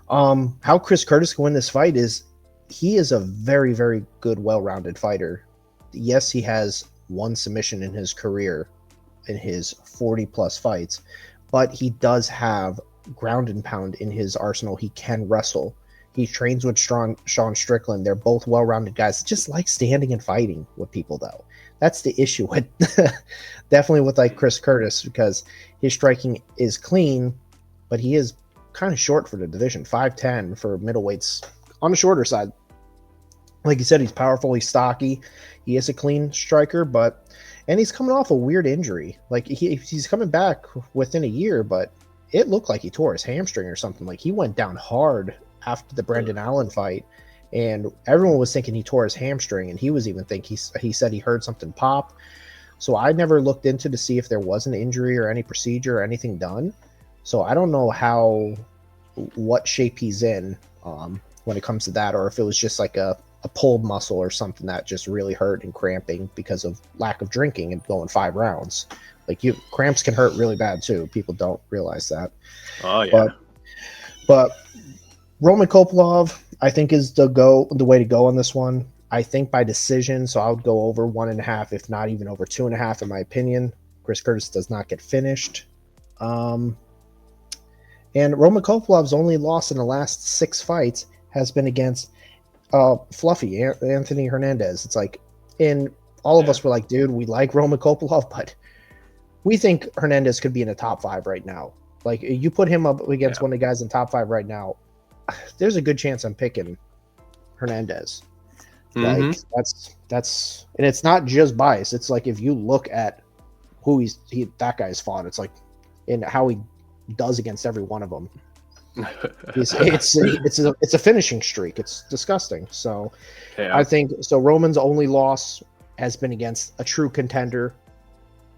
How Chris Curtis can win this fight is he is a very, very good, well-rounded fighter. Yes, he has one submission in his career in his 40 plus fights, but he does have ground and pound in his arsenal. He can wrestle. He trains with Sean Strickland. They're both well-rounded guys. Just like standing and fighting with people, though. That's the issue with definitely with like Chris Curtis, because his striking is clean, but he is kind of short for the division. 5'10" for middleweights on the shorter side. Like you said, he's powerful, he's stocky, he is a clean striker, and he's coming off a weird injury. Like he's coming back within a year, but it looked like he tore his hamstring or something. Like, he went down hard after the Brendan Allen fight, and everyone was thinking he tore his hamstring, and he was even thinking, he said he heard something pop. So I never looked into to see if there was an injury or any procedure or anything done. So I don't know what shape he's in when it comes to that, or if it was just like a pulled muscle or something that just really hurt and cramping because of lack of drinking and going 5 rounds. Like, cramps can hurt really bad too. People don't realize that. Oh yeah. But Roman Kopylov, I think, is the way to go on this one. I think by decision, so I would go over 1.5, if not even over 2.5, in my opinion. Chris Curtis does not get finished. And Roman Kopylov's only loss in the last 6 fights has been against Fluffy, Anthony Hernandez. It's like, and all of us were like, dude, we like Roman Kopylov, but we think Hernandez could be in the top 5 right now. Like, you put him up against one of the guys in top 5 right now, there's a good chance I'm picking Hernandez. Like, that's, and it's not just bias. It's like, if you look at who that guy's fought, it's like, and how he does against every one of them. It's a finishing streak. It's disgusting. So yeah. I think so. Roman's only loss has been against a true contender.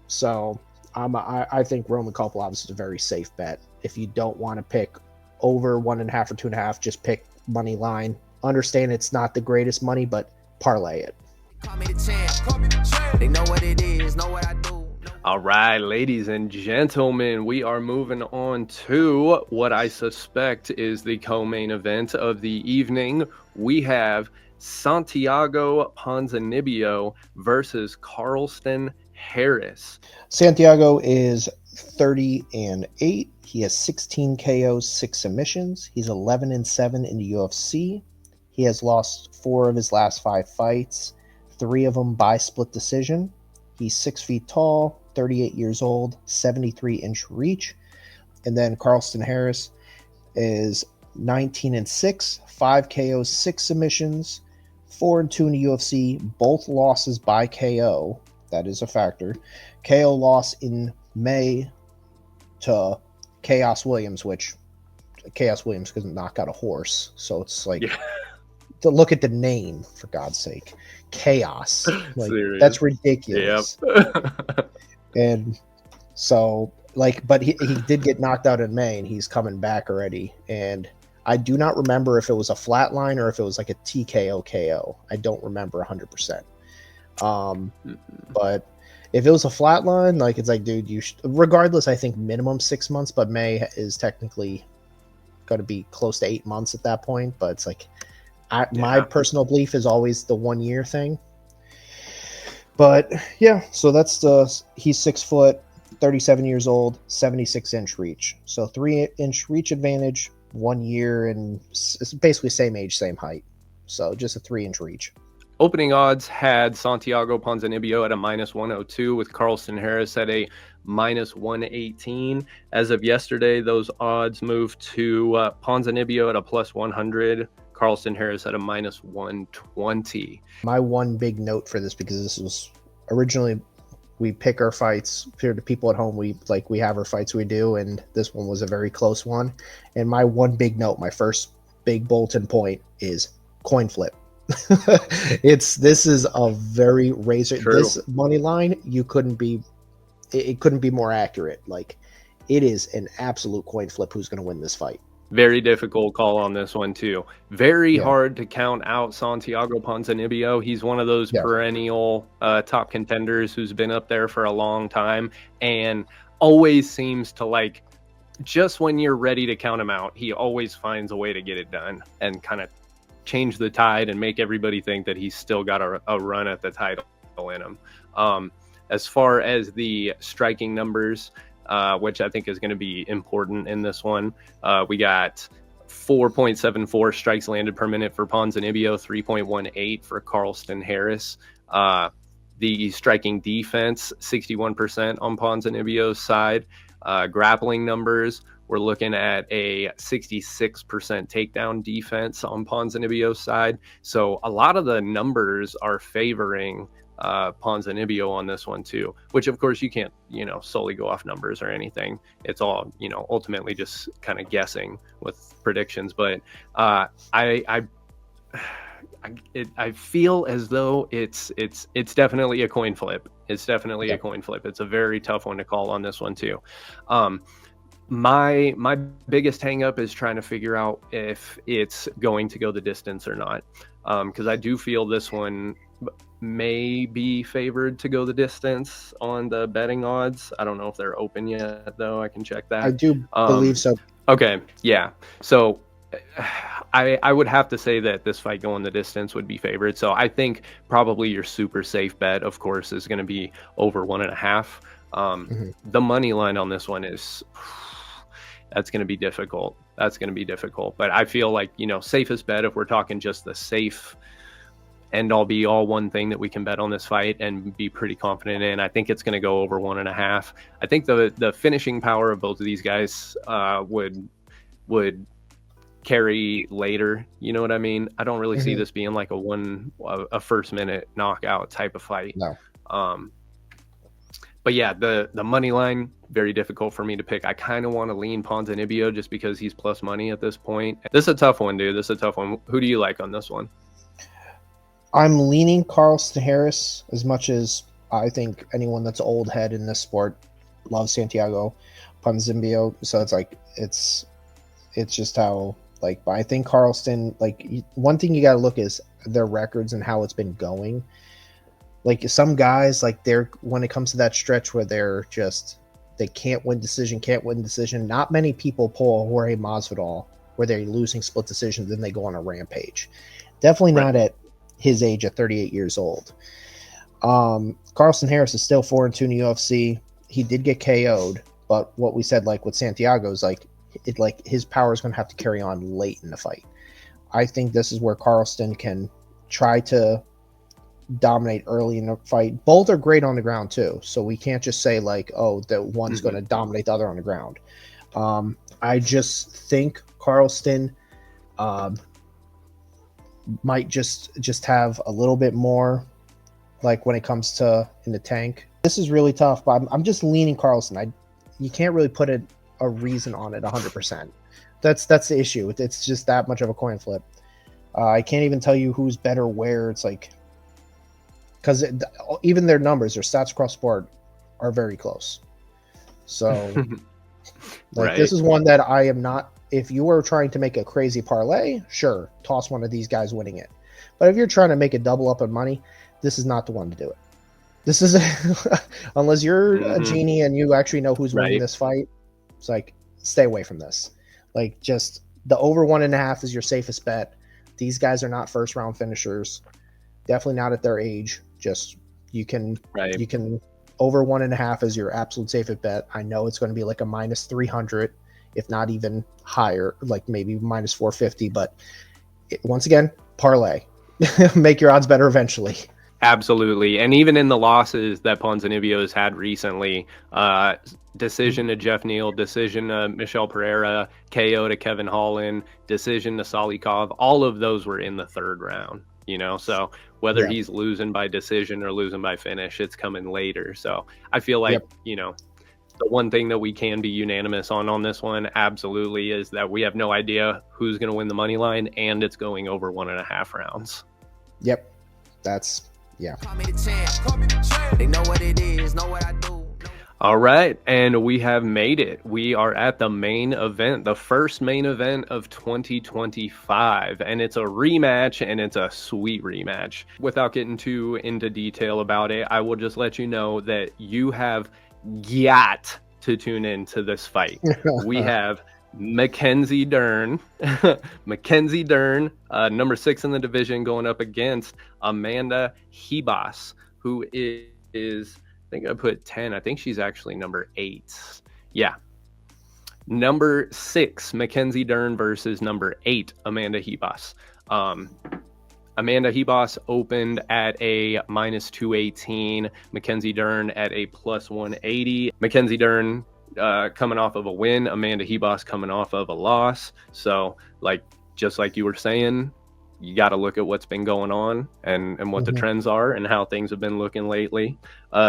So I think Roman Kopylov is a very safe bet. If you don't want to pick over 1.5 or 2.5, just pick money line. Understand it's not the greatest money, but parlay it. Call me the champ. They know what it is, know what I do. All right, ladies and gentlemen, we are moving on to what I suspect is the co-main event of the evening. We have Santiago Ponzinibbio versus Carlston Harris. Santiago is 30-8. He has 16 KOs, 6 submissions. He's 11-7 in the UFC. He has lost 4 of his last 5 fights, 3 of them by split decision. He's 6 feet tall, 38 years old, 73-inch reach. And then Carlston Harris is 19-6, 5 KOs, 6 submissions, 4-2 in the UFC, both losses by KO. That is a factor. KO loss in May to Chaos Williams, which Chaos Williams couldn't knock out a horse. So it's like, to look at the name, for God's sake. Chaos. Like, that's ridiculous. Yep. And so, like, but he did get knocked out in May, and he's coming back already. And I do not remember if it was a flat line or if it was like a TKO KO. I don't remember 100%. But if it was a flat line, like, it's like, dude, regardless, I think minimum 6 months, but May is technically going to be close to 8 months at that point. But it's like, my personal belief is always the 1 year thing. But yeah, so he's 6 foot, 37 years old, 76-inch reach. So 3-inch reach advantage, 1 year, and it's basically same age, same height. So just a 3-inch reach. Opening odds had Santiago Ponzinibbio at a -102 with Carlston Harris at a -118. As of yesterday, those odds moved to Ponzinibbio at a +100, Carlston Harris at a -120. My one big note for this, because this was originally, we pick our fights here to people at home. We have our fights we do, and this one was a very close one. And my one big note, my first big bulletin point, is coin flip. This is a very razor. True. This money line, it couldn't be more accurate. Like, it is an absolute coin flip who's going to win this fight. Very difficult call on this one too. Very hard to count out Santiago Ponzinibbio. He's one of those perennial top contenders who's been up there for a long time and always seems to, like, just when you're ready to count him out, he always finds a way to get it done and kind of change the tide and make everybody think that he's still got a run at the title in him. As far as the striking numbers, which I think is going to be important in this one, we got 4.74 strikes landed per minute for Ponzinibbio, 3.18 for Carlston Harris. The striking defense, 61% on Ponzinibbio's side. Grappling numbers, we're looking at a 66% takedown defense on Ponzinibbio's side. So a lot of the numbers are favoring Ponzinibbio on this one too, which of course you can't, solely go off numbers or anything. It's all, ultimately just kind of guessing with predictions. But I feel as though it's definitely a coin flip. It's definitely a coin flip. It's a very tough one to call on this one too. My biggest hang up is trying to figure out if it's going to go the distance or not. Because I do feel this one may be favored to go the distance on the betting odds. I don't know if they're open yet, though. I can check that. I do believe so. Okay, yeah. So I would have to say that this fight going the distance would be favored. So I think probably your super safe bet, of course, is going to be over 1.5. The money line on this one is... that's going to be difficult. But I feel like, safest bet, if we're talking just the safe end all be all one thing that we can bet on this fight and be pretty confident in, I think it's going to go over 1.5. I think the finishing power of both of these guys would carry later. You know what I mean? I don't really see this being like a first minute knockout type of fight. No. But yeah, the money line, very difficult for me to pick. I kind of want to lean Ponzinibbio just because he's plus money at this point. This is a tough one, dude. This is a tough one. Who do you like on this one? I'm leaning Carlston Harris, as much as I think anyone that's old head in this sport loves Santiago Ponzinibbio. So it's like, it's just how, like, but I think Carlston, like, one thing you got to look is their records and how it's been going. Like, some guys, like, when it comes to that stretch where they can't win decision. Not many people pull a Jorge Masvidal where they're losing split decisions, then they go on a rampage. Definitely not at his age at 38 years old. Carlston Harris is still 4-2 in the UFC. He did get KO'd, but what we said, like with Santiago, is like his power is going to have to carry on late in the fight. I think this is where Carlston can try to dominate early in the fight. Both are great on the ground too, so we can't just say like, oh, the one's going to dominate the other on the ground. I just think Carlston might just have a little bit more, like, when it comes to in the tank. This is really tough, but I'm just leaning Carlston. You can't really put a reason on it 100%. That's the issue. It's just that much of a coin flip. I can't even tell you who's better where. It's like, because even their numbers, their stats across sport are very close. So this is one that I am not. If you were trying to make a crazy parlay, sure, toss one of these guys winning it. But if you're trying to make a double up on money, this is not the one to do it. This is unless you're a genie and you actually know who's winning this fight. It's like, stay away from this. Like, just the over 1.5 is your safest bet. These guys are not first round finishers. Definitely not at their age. Just you can over 1.5 is your absolute safest bet. I know it's going to be like a minus 300, if not even higher, like maybe minus 450. But once again, parlay, make your odds better eventually. Absolutely. And even in the losses that Ponzinibbio has had recently, decision to Jeff Neal, decision to Michel Pereira, KO to Kevin Holland, decision to Salikov, all of those were in the third round, so whether he's losing by decision or losing by finish, it's coming later. So I feel like, the one thing that we can be unanimous on this one, absolutely, is that we have no idea who's going to win the money line, and it's going over 1.5 rounds. Yep. That's, Call me the champ. They know what it is, know what I do. All right, and we have made it. We are at the main event, the first main event of 2025, and it's a rematch, and it's a sweet rematch. Without getting too into detail about it, I will just let you know that you have got to tune into this fight. We have Mackenzie Dern, number 6 in the division, going up against Amanda Ribas, who is I think I put 10. I think she's actually number 8. Yeah. Number 6, Mackenzie Dern versus number 8, Amanda Ribas. Amanda Ribas opened at a minus 218. Mackenzie Dern at a plus 180. Mackenzie Dern coming off of a win. Amanda Ribas coming off of a loss. So, just like you were saying, you got to look at what's been going on and what the trends are and how things have been looking lately.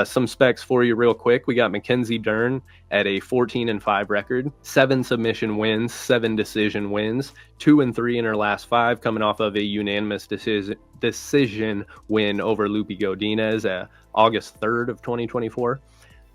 Some specs for you real quick. We got Mackenzie Dern at a 14-5 record, 7 submission wins, 7 decision wins, 2-3 in her last 5, coming off of a unanimous decision win over Lupi Godinez August 3rd of 2024.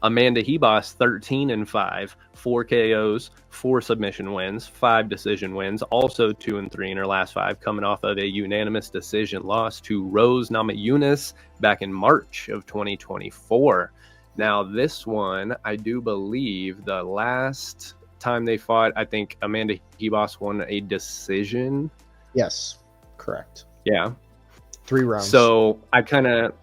Amanda Ribas, 13-5, 4 KOs, 4 submission wins, 5 decision wins, also 2-3 in her last 5, coming off of a unanimous decision loss to Rose Namajunas back in March of 2024. Now, this one, I do believe the last time they fought, I think Amanda Ribas won a decision. Yes, correct. Yeah. 3 rounds. So I kind of...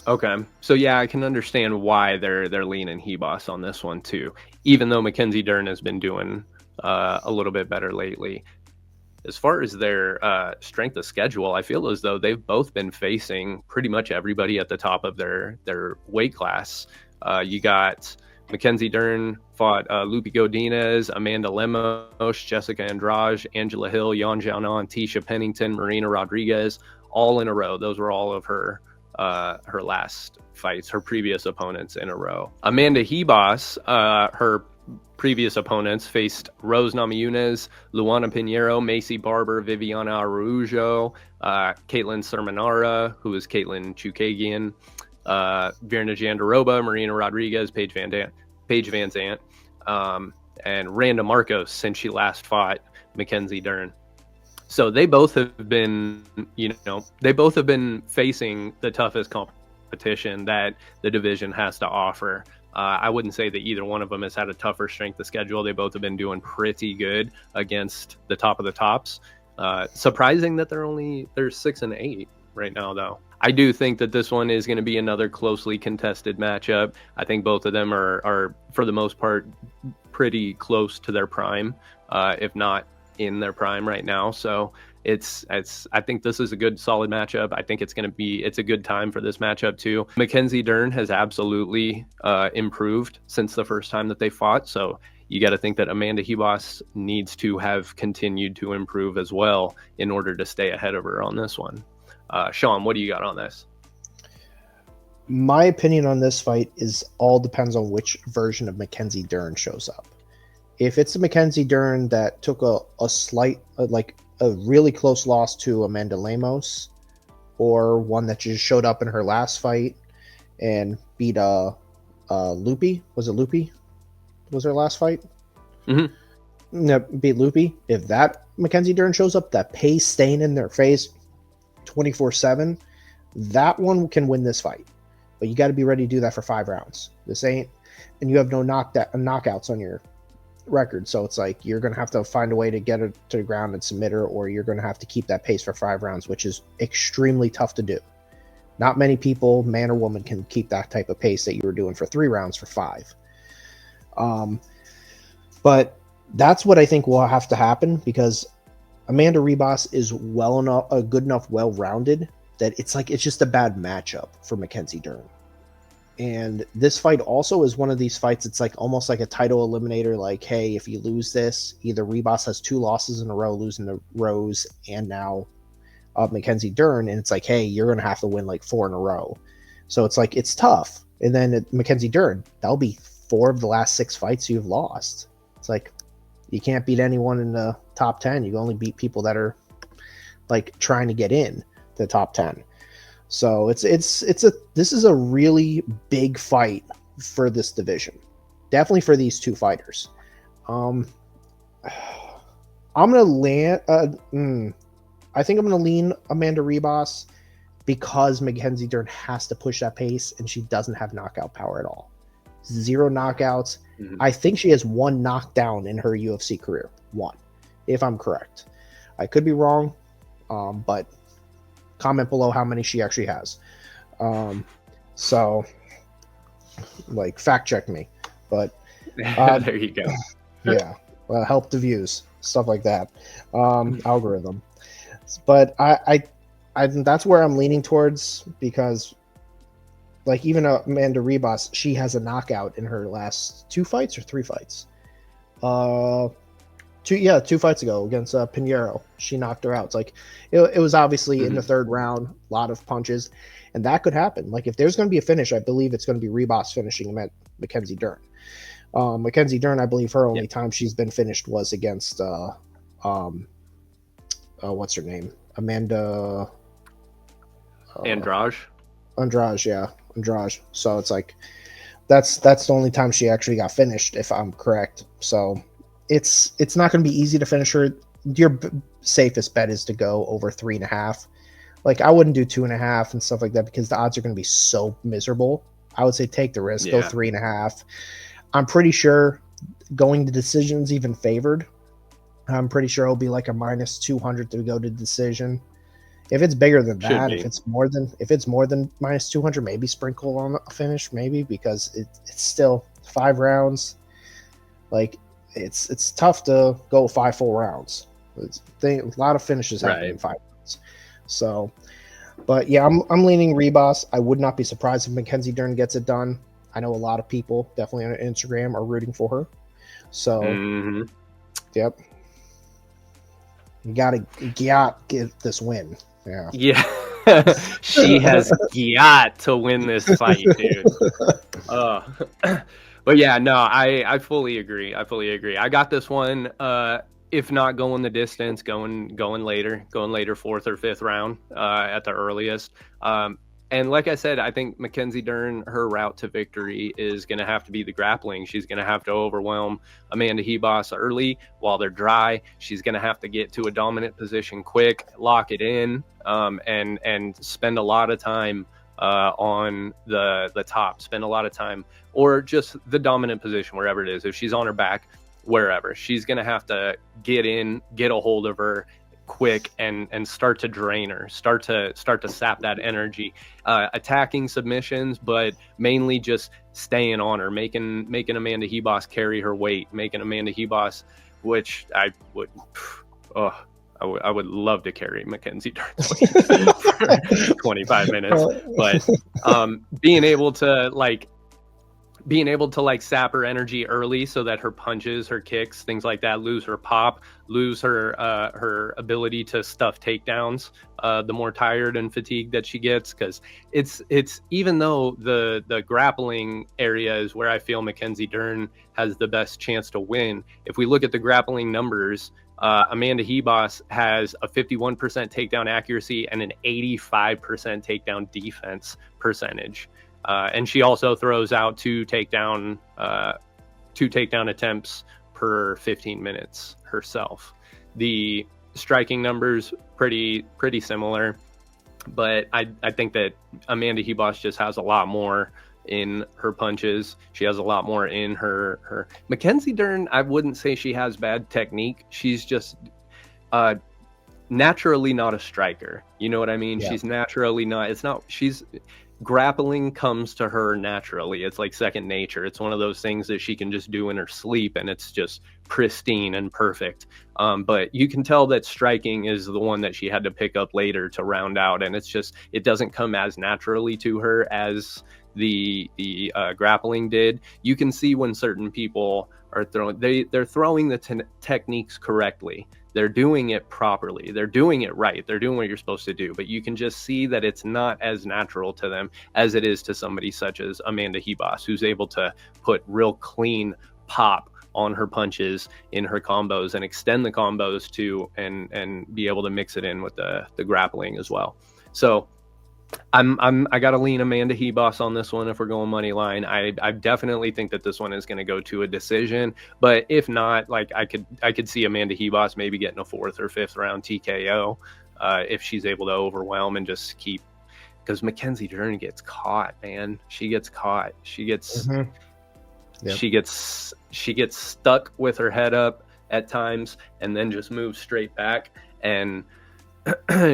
Okay, so yeah, I can understand why they're leaning Ribas on this one too, even though Mackenzie Dern has been doing a little bit better lately. As far as their strength of schedule, I feel as though they've both been facing pretty much everybody at the top of their weight class. You got Mackenzie Dern fought Lupi Godinez, Amanda Lemos, Jessica Andrade, Angela Hill, Yan Xiaonan, Tisha Pennington, Marina Rodriguez, all in a row. Those were all of her last fights, her previous opponents in a row. Amanda Ribas, her previous opponents faced Rose Namajunas, Luana Pinheiro, Macy Barber, Viviana Araújo, Caitlin Sermonara, who is Caitlin Chukagian, Virna Jandaroba, Marina Rodriguez, Paige Van Zandt, and Randa Marcos since she last fought Mackenzie Dern. So they both have been, facing the toughest competition that the division has to offer. I wouldn't say that either one of them has had a tougher strength of schedule. They both have been doing pretty good against the top of the tops. Surprising that they're 6-8 right now, though. I do think that this one is going to be another closely contested matchup. I think both of them are for the most part, pretty close to their prime, if not in their prime right now. So I think this is a good solid matchup. I think it's a good time for this matchup too. Mackenzie Dern has absolutely improved since the first time that they fought. So you got to think that Amanda Ribas needs to have continued to improve as well in order to stay ahead of her on this one. Sean, what do you got on this? My opinion on this fight is all depends on which version of Mackenzie Dern shows up. If it's a Mackenzie Dern that took a slight, like a really close loss to Amanda Lemos, or one that just showed up in her last fight and beat Lupi. Was it Lupi? Was her last fight? Mm-hmm. No, beat Lupi. If that Mackenzie Dern shows up, that pace staying in their face 24/7, that one can win this fight. But you got to be ready to do that for 5 rounds. This ain't, and you have no knockouts on your record, so it's like you're gonna have to find a way to get her to the ground and submit her, or you're gonna have to keep that pace for 5 rounds, which is extremely tough to do. Not many people, man or woman, can keep that type of pace that you were doing for 3 rounds for 5. But that's what I think will have to happen, because Amanda Ribas is good enough, well-rounded, that it's just a bad matchup for Mackenzie Dern. And this fight also is one of these fights, it's like almost like a title eliminator. Like, hey, if you lose this, either Ribas has 2 losses in a row, losing to Rose and now Mackenzie Dern, and it's like, hey, you're going to have to win like 4 in a row. So it's like, it's tough. And then Mackenzie Dern, that'll be 4 of the last 6 fights you've lost. It's like, you can't beat anyone in the top 10. You can only beat people that are like trying to get in the top 10. So this is a really big fight for this division. Definitely for these 2 fighters. I'm gonna land. I think I'm gonna lean Amanda Ribas because Mackenzie Dern has to push that pace, and she doesn't have knockout power at all. 0 knockouts. Mm-hmm. I think she has 1 knockdown in her UFC career. 1, if I'm correct. I could be wrong, but comment below how many she actually has. So, like, fact check me. But there you go. Yeah, help the views, stuff like that. Algorithm. But I that's where I'm leaning towards, because like even Amanda Ribas, she has a knockout in her last 2 fights or 3 fights. 2 fights ago against Pinheiro. She knocked her out. It's like it was obviously in the third round, a lot of punches, and that could happen. Like if there's going to be a finish, I believe it's going to be Ribas finishing Mackenzie Dern. Mackenzie Dern, I believe her only time she's been finished was against what's her name? Amanda Andrade. Andrade. So it's like that's the only time she actually got finished, if I'm correct. So it's not going to be easy to finish her. Your safest bet is to go over 3.5. Like I wouldn't do 2.5 and stuff like that because the odds are going to be so miserable. I would say take the risk, go 3.5. I'm pretty sure going to decision's even favored. I'm pretty sure it'll be like a -200 to go to decision. If it's bigger than that, if it's more than -200, maybe sprinkle on a finish, maybe, because it's still 5 rounds. Like it's tough to go 5 full rounds. A lot of finishes happen in 5 rounds. So, but yeah, I'm leaning Ribas. I would not be surprised if Mackenzie Dern gets it done. I know a lot of people definitely on Instagram are rooting for her. So, yep. You gotta get this win. Yeah. She has got to win this fight, dude. But yeah, no, I fully agree. I got this one. If not going the distance, going later, 4th or 5th round at the earliest. And like I said, I think Mackenzie Dern, her route to victory is going to have to be the grappling. She's going to have to overwhelm Amanda Ribas early while they're dry. She's going to have to get to a dominant position quick, lock it in, and spend a lot of time on the top, spend a lot of time, or just the dominant position, wherever it is. If she's on her back, wherever, she's going to have to get in, get a hold of her quick and start to drain her, start to sap that energy, attacking submissions, but mainly just staying on her, making Amanda Ribas carry her weight, making Amanda Ribas, which I would love to carry Mackenzie Dern's weight for 25 minutes, but being able to sap her energy early so that her punches, her kicks, things like that lose her pop, lose her ability to stuff takedowns, the more tired and fatigued that she gets. Because it's even though the grappling area is where I feel Mackenzie Dern has the best chance to win, if we look at the grappling numbers, Amanda Ribas has a 51% takedown accuracy and an 85% takedown defense percentage. And she also throws out two takedown attempts per 15 minutes herself. The striking numbers pretty similar, but I think that Amanda Ribas just has a lot more in her punches. She has a lot more in her Mackenzie Dern. I wouldn't say she has bad technique. She's just naturally not a striker. You know what I mean? Yeah. She's naturally not. She's grappling comes to her naturally. It's like second nature. It's one of those things that she can just do in her sleep, and it's just pristine and perfect. But you can tell that striking is the one that she had to pick up later to round out, and it doesn't come as naturally to her as the grappling did. You can see when certain people are they're throwing the techniques correctly. They're doing it properly. They're doing it right. They're doing what you're supposed to do. But you can just see that it's not as natural to them as it is to somebody such as Amanda Ribas, who's able to put real clean pop on her punches in her combos and extend the combos too, and be able to mix it in with the grappling as well. So I got to lean Amanda Ribas on this one if we're going money line. I definitely think that this one is going to go to a decision, but if not, like I could see Amanda Ribas maybe getting a 4th or 5th round TKO if she's able to overwhelm and just keep, because Mackenzie Dern gets caught, man. She gets caught. She gets she gets stuck with her head up at times and then just moves straight back, and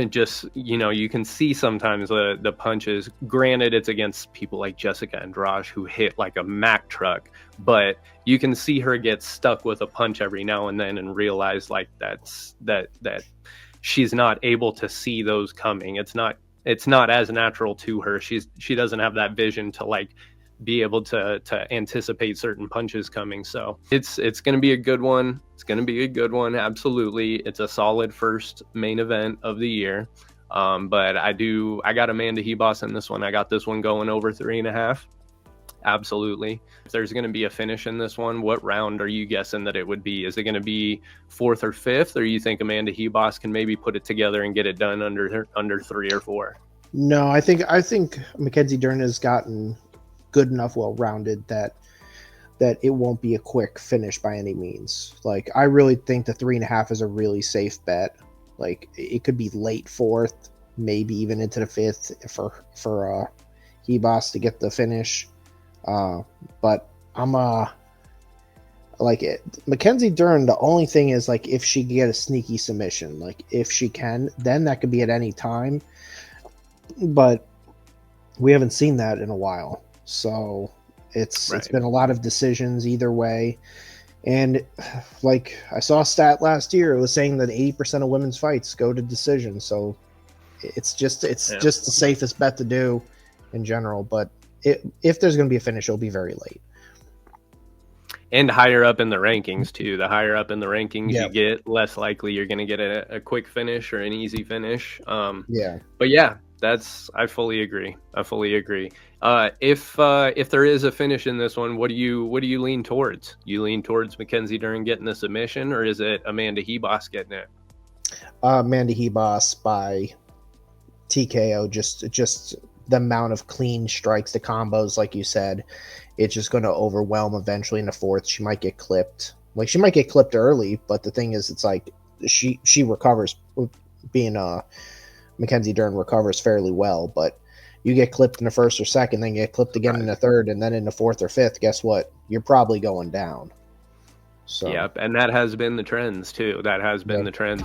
just, you can see sometimes the punches. Granted, it's against people like Jessica Andrade who hit like a Mack truck, but you can see her get stuck with a punch every now and then and realize like that she's not able to see those coming. It's not as natural to her. She doesn't have that vision to like be able to anticipate certain punches coming. So it's going to be a good one. It's going to be a good one. Absolutely. It's a solid first main event of the year. But I got Amanda Ribas in this one. I got this one going over 3.5. Absolutely. If there's going to be a finish in this one, what round are you guessing that it would be? Is it going to be 4th or 5th, or you think Amanda Ribas can maybe put it together and get it done under 3 or 4? No, I think Mackenzie Dern has gotten good enough, well-rounded that it won't be a quick finish by any means. Like, I really think the 3.5 is a really safe bet. Like, it could be late 4th, maybe even into the 5th for Ribas to get the finish. But I'm like it. Mackenzie Dern, the only thing is, like, if she can get a sneaky submission, like if she can, then that could be at any time. But we haven't seen that in a while. So it's been a lot of decisions either way. And like I saw a stat last year, it was saying that 80% of women's fights go to decision. So it's just the safest bet to do in general. But if there's going to be a finish, it'll be very late. And higher up in the rankings too. The higher up in the rankings you get, less likely you're going to get a quick finish or an easy finish. But yeah, I fully agree. If there is a finish in this one, what do you lean towards? You lean towards Mackenzie Dern getting the submission, or is it Amanda Ribas getting it? Amanda Ribas by TKO. Just the amount of clean strikes, the combos, like you said, it's just going to overwhelm eventually in the 4th. She might get clipped. Like, she might get clipped early, but the thing is, it's like she recovers. Being Mackenzie Dern recovers fairly well, but you get clipped in the 1st or 2nd, then get clipped again in the 3rd, and then in the 4th or 5th, guess what? You're probably going down. So yep, and that has been the trends too. That has been the trend.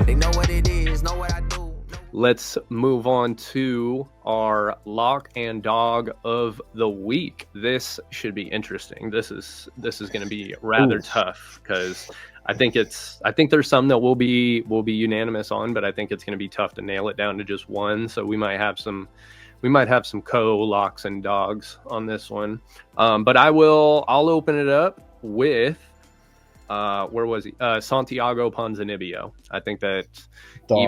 They know what it is, know what I do. Let's move on to our lock and dog of the week. This should be interesting. This is going to be rather tough, because I think there's some that we'll be unanimous on, but I think it's going to be tough to nail it down to just one. So we might have some co-locks and dogs on this one. But I'll open it up with where was he? Santiago Ponzinibbio. I think that dog.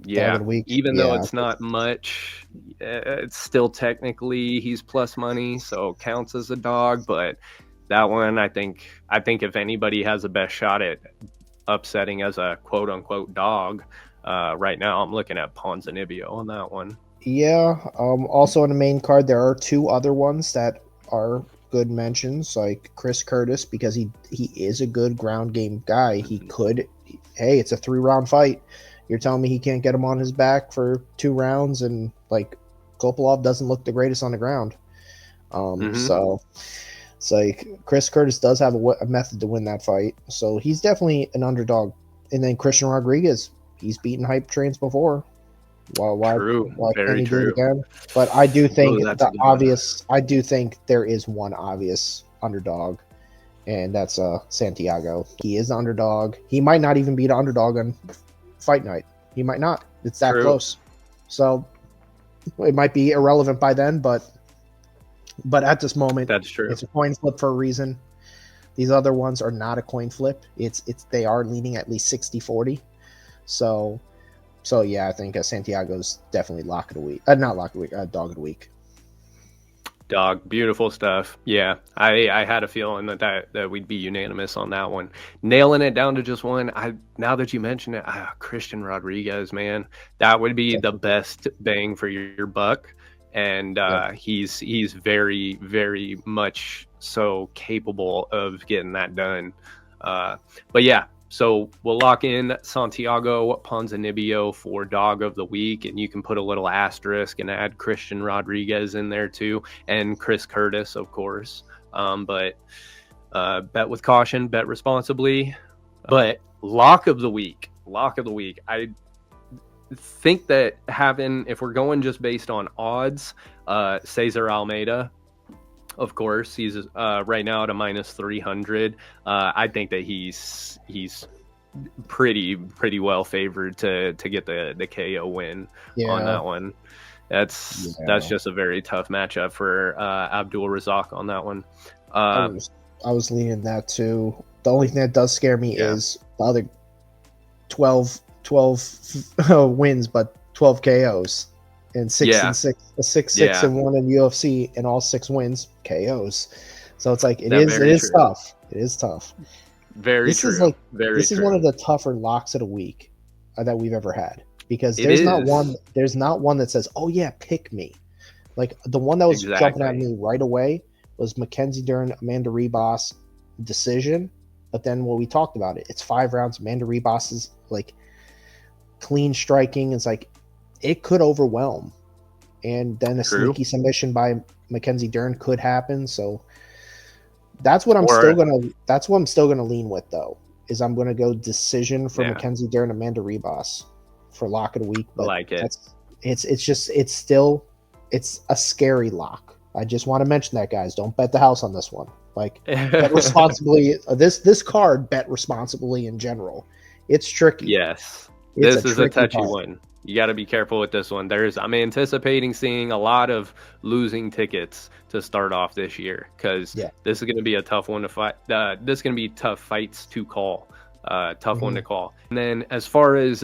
Even though it's not much, it's still technically he's plus money, so it counts as a dog. But that one, I think if anybody has the best shot at upsetting as a quote unquote dog, right now I'm looking at Ponzinibbio on that one. Yeah. Also on the main card, there are 2 other ones that are good mentions, like Chris Curtis, because he is a good ground game guy. It's a 3-round fight. You're telling me he can't get him on his back for 2 rounds, and like Kopylov doesn't look the greatest on the ground. So it's like Chris Curtis does have a method to win that fight. So he's definitely an underdog. And then Christian Rodriguez, he's beaten hype trains before. Why can't he do it again? But I do think I do think there is one obvious underdog, and that's Santiago. He is the underdog. He might not even be the underdog on Fight Night. He might not. It's that close. So it might be irrelevant by then, but at this moment, that's true. It's a coin flip for a reason. These other ones are not a coin flip. They are leaning at least 60-40. So yeah, I think Santiago's definitely lock of the week. Not lock of the week, dog of the week. Dog, beautiful stuff. Yeah, I had a feeling that we'd be unanimous on that one. Nailing it down to just one. Now that you mention it, Christian Rodriguez, man, that would be the best bang for your buck. And he's very, very much so capable of getting that done. But yeah, so we'll lock in Santiago Ponzinibbio for dog of the week, and you can put a little asterisk and add Christian Rodriguez in there too, and Chris Curtis, of course. But bet with caution, bet responsibly. But lock of the week. I think that if we're going just based on odds, Cesar Almeida, of course, he's right now at a minus 300. I think that he's pretty well favored to get the KO win on that one. That's just a very tough matchup for Abdul Razak on that one. I was leaning that too. The only thing that does scare me is the other 12 wins, but 12 KOs and 6 and 1 in UFC, and all 6 wins KOs. So it's like it is tough. It is tough. This is one of the tougher locks of the week that we've ever had, because there's not one that says, "Oh yeah, pick me." Like the one that was jumping at me right away was Mackenzie Dern, Amanda Ribas decision. But then when we talked about it, it's 5 rounds. Amanda Ribas is like clean striking. It's like it could overwhelm, and then a sneaky submission by Mackenzie Dern could happen. So that's what I'm still gonna lean with, though. Is I'm gonna go decision for Mackenzie Dern, Amanda Ribas for lock of the week. But I like it. It's a scary lock. I just want to mention that, guys. Don't bet the house on this one. Like, bet responsibly. This card, bet responsibly in general. It's tricky. Yes, this is a touchy one. You got to be careful with this one. I'm anticipating seeing a lot of losing tickets to start off this year, because this is going to be a tough one to fight. This is going to be tough fights to call. Tough one to call. And then as far as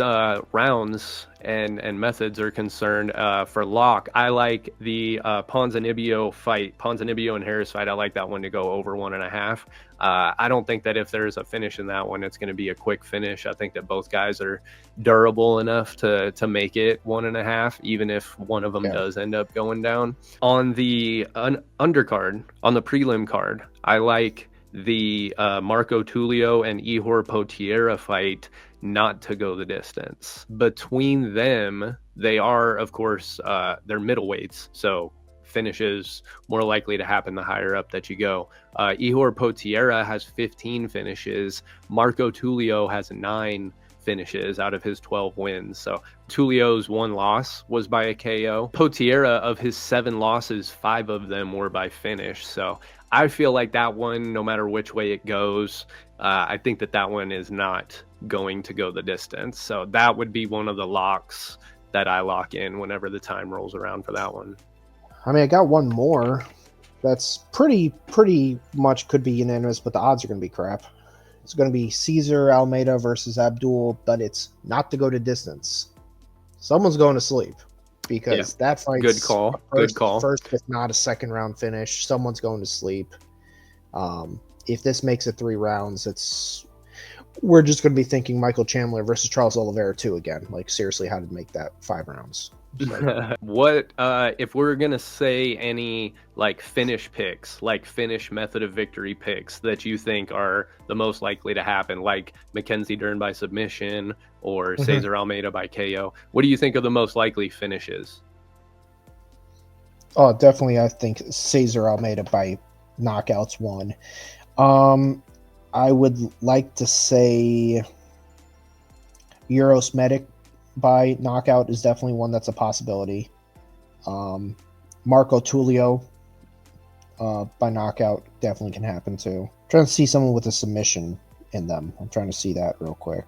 rounds and methods are concerned, for lock, I like the Ponzinibbio fight, Ponzinibbio and Harris fight. I like that one to go over 1.5. I don't think that if there's a finish in that one, it's going to be a quick finish. I think that both guys are durable enough to make it 1.5, even if one of them does end up going down. On the undercard, on the prelim card, I like the Marco Tulio and Ihor Potieria fight not to go the distance. Between them, they are, of course, they're middleweights, so finishes more likely to happen the higher up that you go. Ihor Potieria has 15 finishes. Marco Tulio has 9 finishes out of his 12 wins. So Tulio's 1 loss was by a KO. Potieria, of his 7 losses, 5 of them were by finish. So I feel like that one, no matter which way it goes, I think that one is not going to go the distance. So that would be one of the locks that I lock in whenever the time rolls around for that one. I mean, I got one more that's pretty much could be unanimous, but the odds are going to be crap. It's going to be Cesar Almeida versus Abdul, but it's not to go to distance. Someone's going to sleep, because that fight's good call. First, if not a second round finish, someone's going to sleep. If this makes it 3 rounds, we're just going to be thinking Michael Chandler versus Charles Oliveira 2 again. Like, seriously, how to make that 5 rounds? What if we're gonna say any like finish picks, like finish method of victory picks that you think are the most likely to happen, like Mackenzie Dern by submission or Cesar Almeida by KO? What do you think of the most likely finishes? Oh, definitely. I think Cesar Almeida by knockouts 1. I would like to say Uros Medic by knockout is definitely one that's a possibility. Marco Tulio by knockout definitely can happen too. I'm trying to see someone with a submission in them. I'm trying to see that real quick.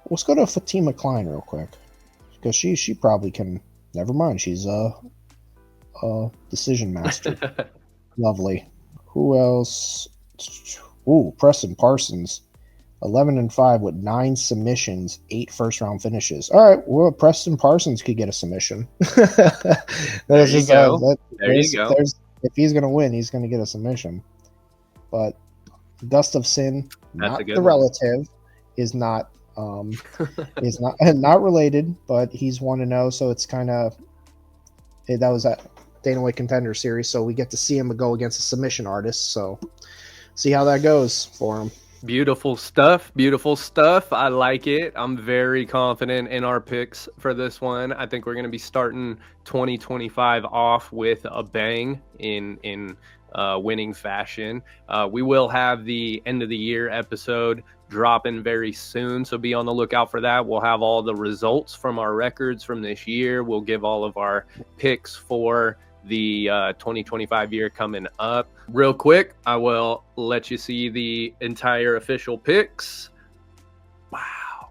Let's go to Fatima Klein real quick, because she probably can. Never mind, she's a decision master. Lovely. Who else? Ooh, Preston Parsons. 11-5 with 9 submissions, 8 first-round finishes. All right, well, Preston Parsons could get a submission. There you go. If he's going to win, he's going to get a submission. But Gustafsson, not the relative, is not not related, but he's 1-0, so it's kind of that was that Dana White Contender Series, so we get to see him go against a submission artist. So see how that goes for him. Beautiful stuff. I like it. I'm very confident in our picks for this one. I think we're going to be starting 2025 off with a bang in winning fashion. We will have the end of the year episode dropping very soon, so be on the lookout for that. We'll have all the results from our records from this year. We'll give all of our picks for the 2025 year coming up. Real quick, I will let you see the entire official picks. Wow.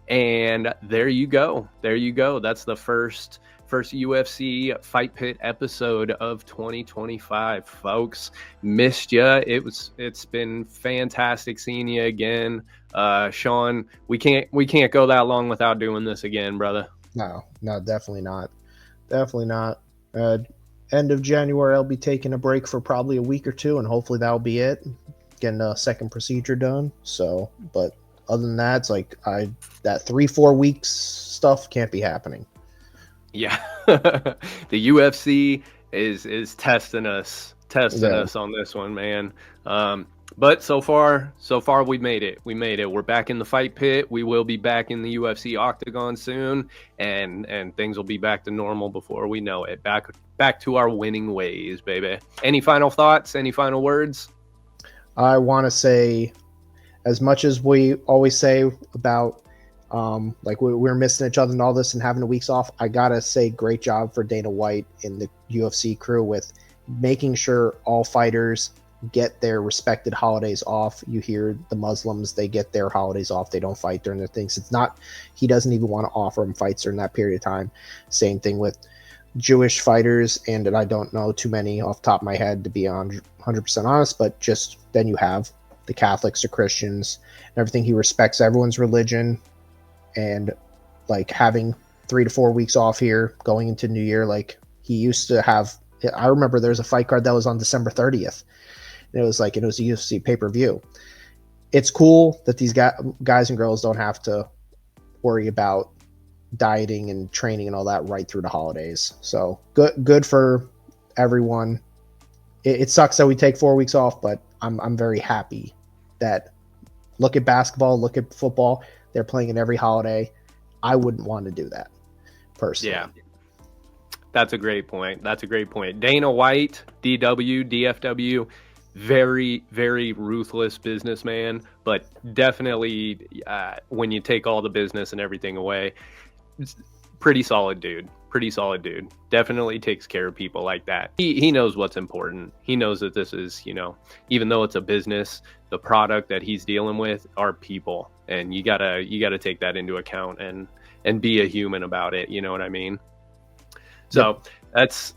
And there you go. That's the first first UFC Fight Pit episode of 2025, folks. Missed ya. It's been fantastic seeing you again. Sean, we can't go that long without doing this again, brother. No, definitely not. Definitely not. End of January, I'll be taking a break for probably a week or two, and hopefully that'll be it. Getting a second procedure done. So, but other than that, it's like that 3-4 weeks stuff can't be happening. Yeah, the UFC is testing us on this one, man. But so far we made it. We're back in the fight pit. We will be back in the UFC octagon soon, and things will be back to normal before we know it. Back to our winning ways, baby. Any final thoughts? Any final words? I want to say, as much as we always say about like we're missing each other and all this and having the weeks off, I gotta say great job for Dana White and the UFC crew with making sure all fighters get their respected holidays off. You hear the Muslims, they get their holidays off. They don't fight during their things. It's not, he doesn't even want to offer them fights during that period of time. Same thing with Jewish fighters, and I don't know too many off the top of my head, to be 100% honest, but just then you have the Catholics, the Christians, and everything. He respects everyone's religion, and like having 3 to 4 weeks off here going into New Year, like he used to have. I remember there was a fight card that was on December 30th. And it was a UFC pay-per-view. It's cool that these guys and girls don't have to worry about dieting and training and all that right through the holidays. So good for everyone. It sucks that we take 4 weeks off, but I'm very happy that, look at basketball, look at football. They're playing in every holiday. I wouldn't want to do that personally. Yeah. That's a great point. Dana White, DW, DFW, very, very ruthless businessman, but definitely when you take all the business and everything away, pretty solid dude. Definitely takes care of people like that. He knows what's important. He knows that this is, even though it's a business, the product that he's dealing with are people, and you gotta take that into account and be a human about it. You know what I mean? So that's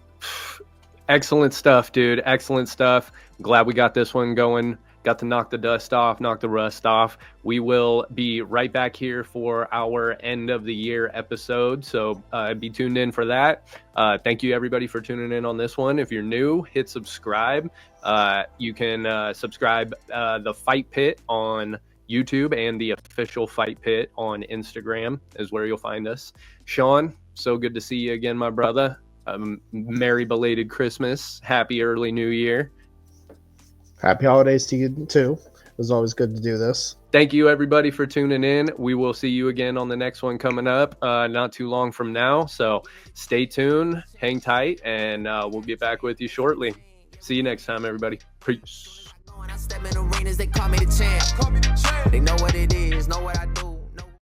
excellent stuff, dude. Excellent stuff. Glad we got this one going. Got to knock the dust off, knock the rust off. We will be right back here for our end of the year episode. So be tuned in for that. Thank you everybody for tuning in on this one. If you're new, hit subscribe. You can subscribe the Fight Pit on YouTube, and the official Fight Pit on Instagram is where you'll find us. Sean, so good to see you again, my brother. Merry belated Christmas. Happy early New Year. Happy holidays to you too. It was always good to do this. Thank you everybody for tuning in. We will see you again on the next one coming up not too long from now. So stay tuned, hang tight, and we'll get back with you shortly. See you next time, everybody. Peace. When I step in arenas, they call me the champ. They know what it is, know what I do.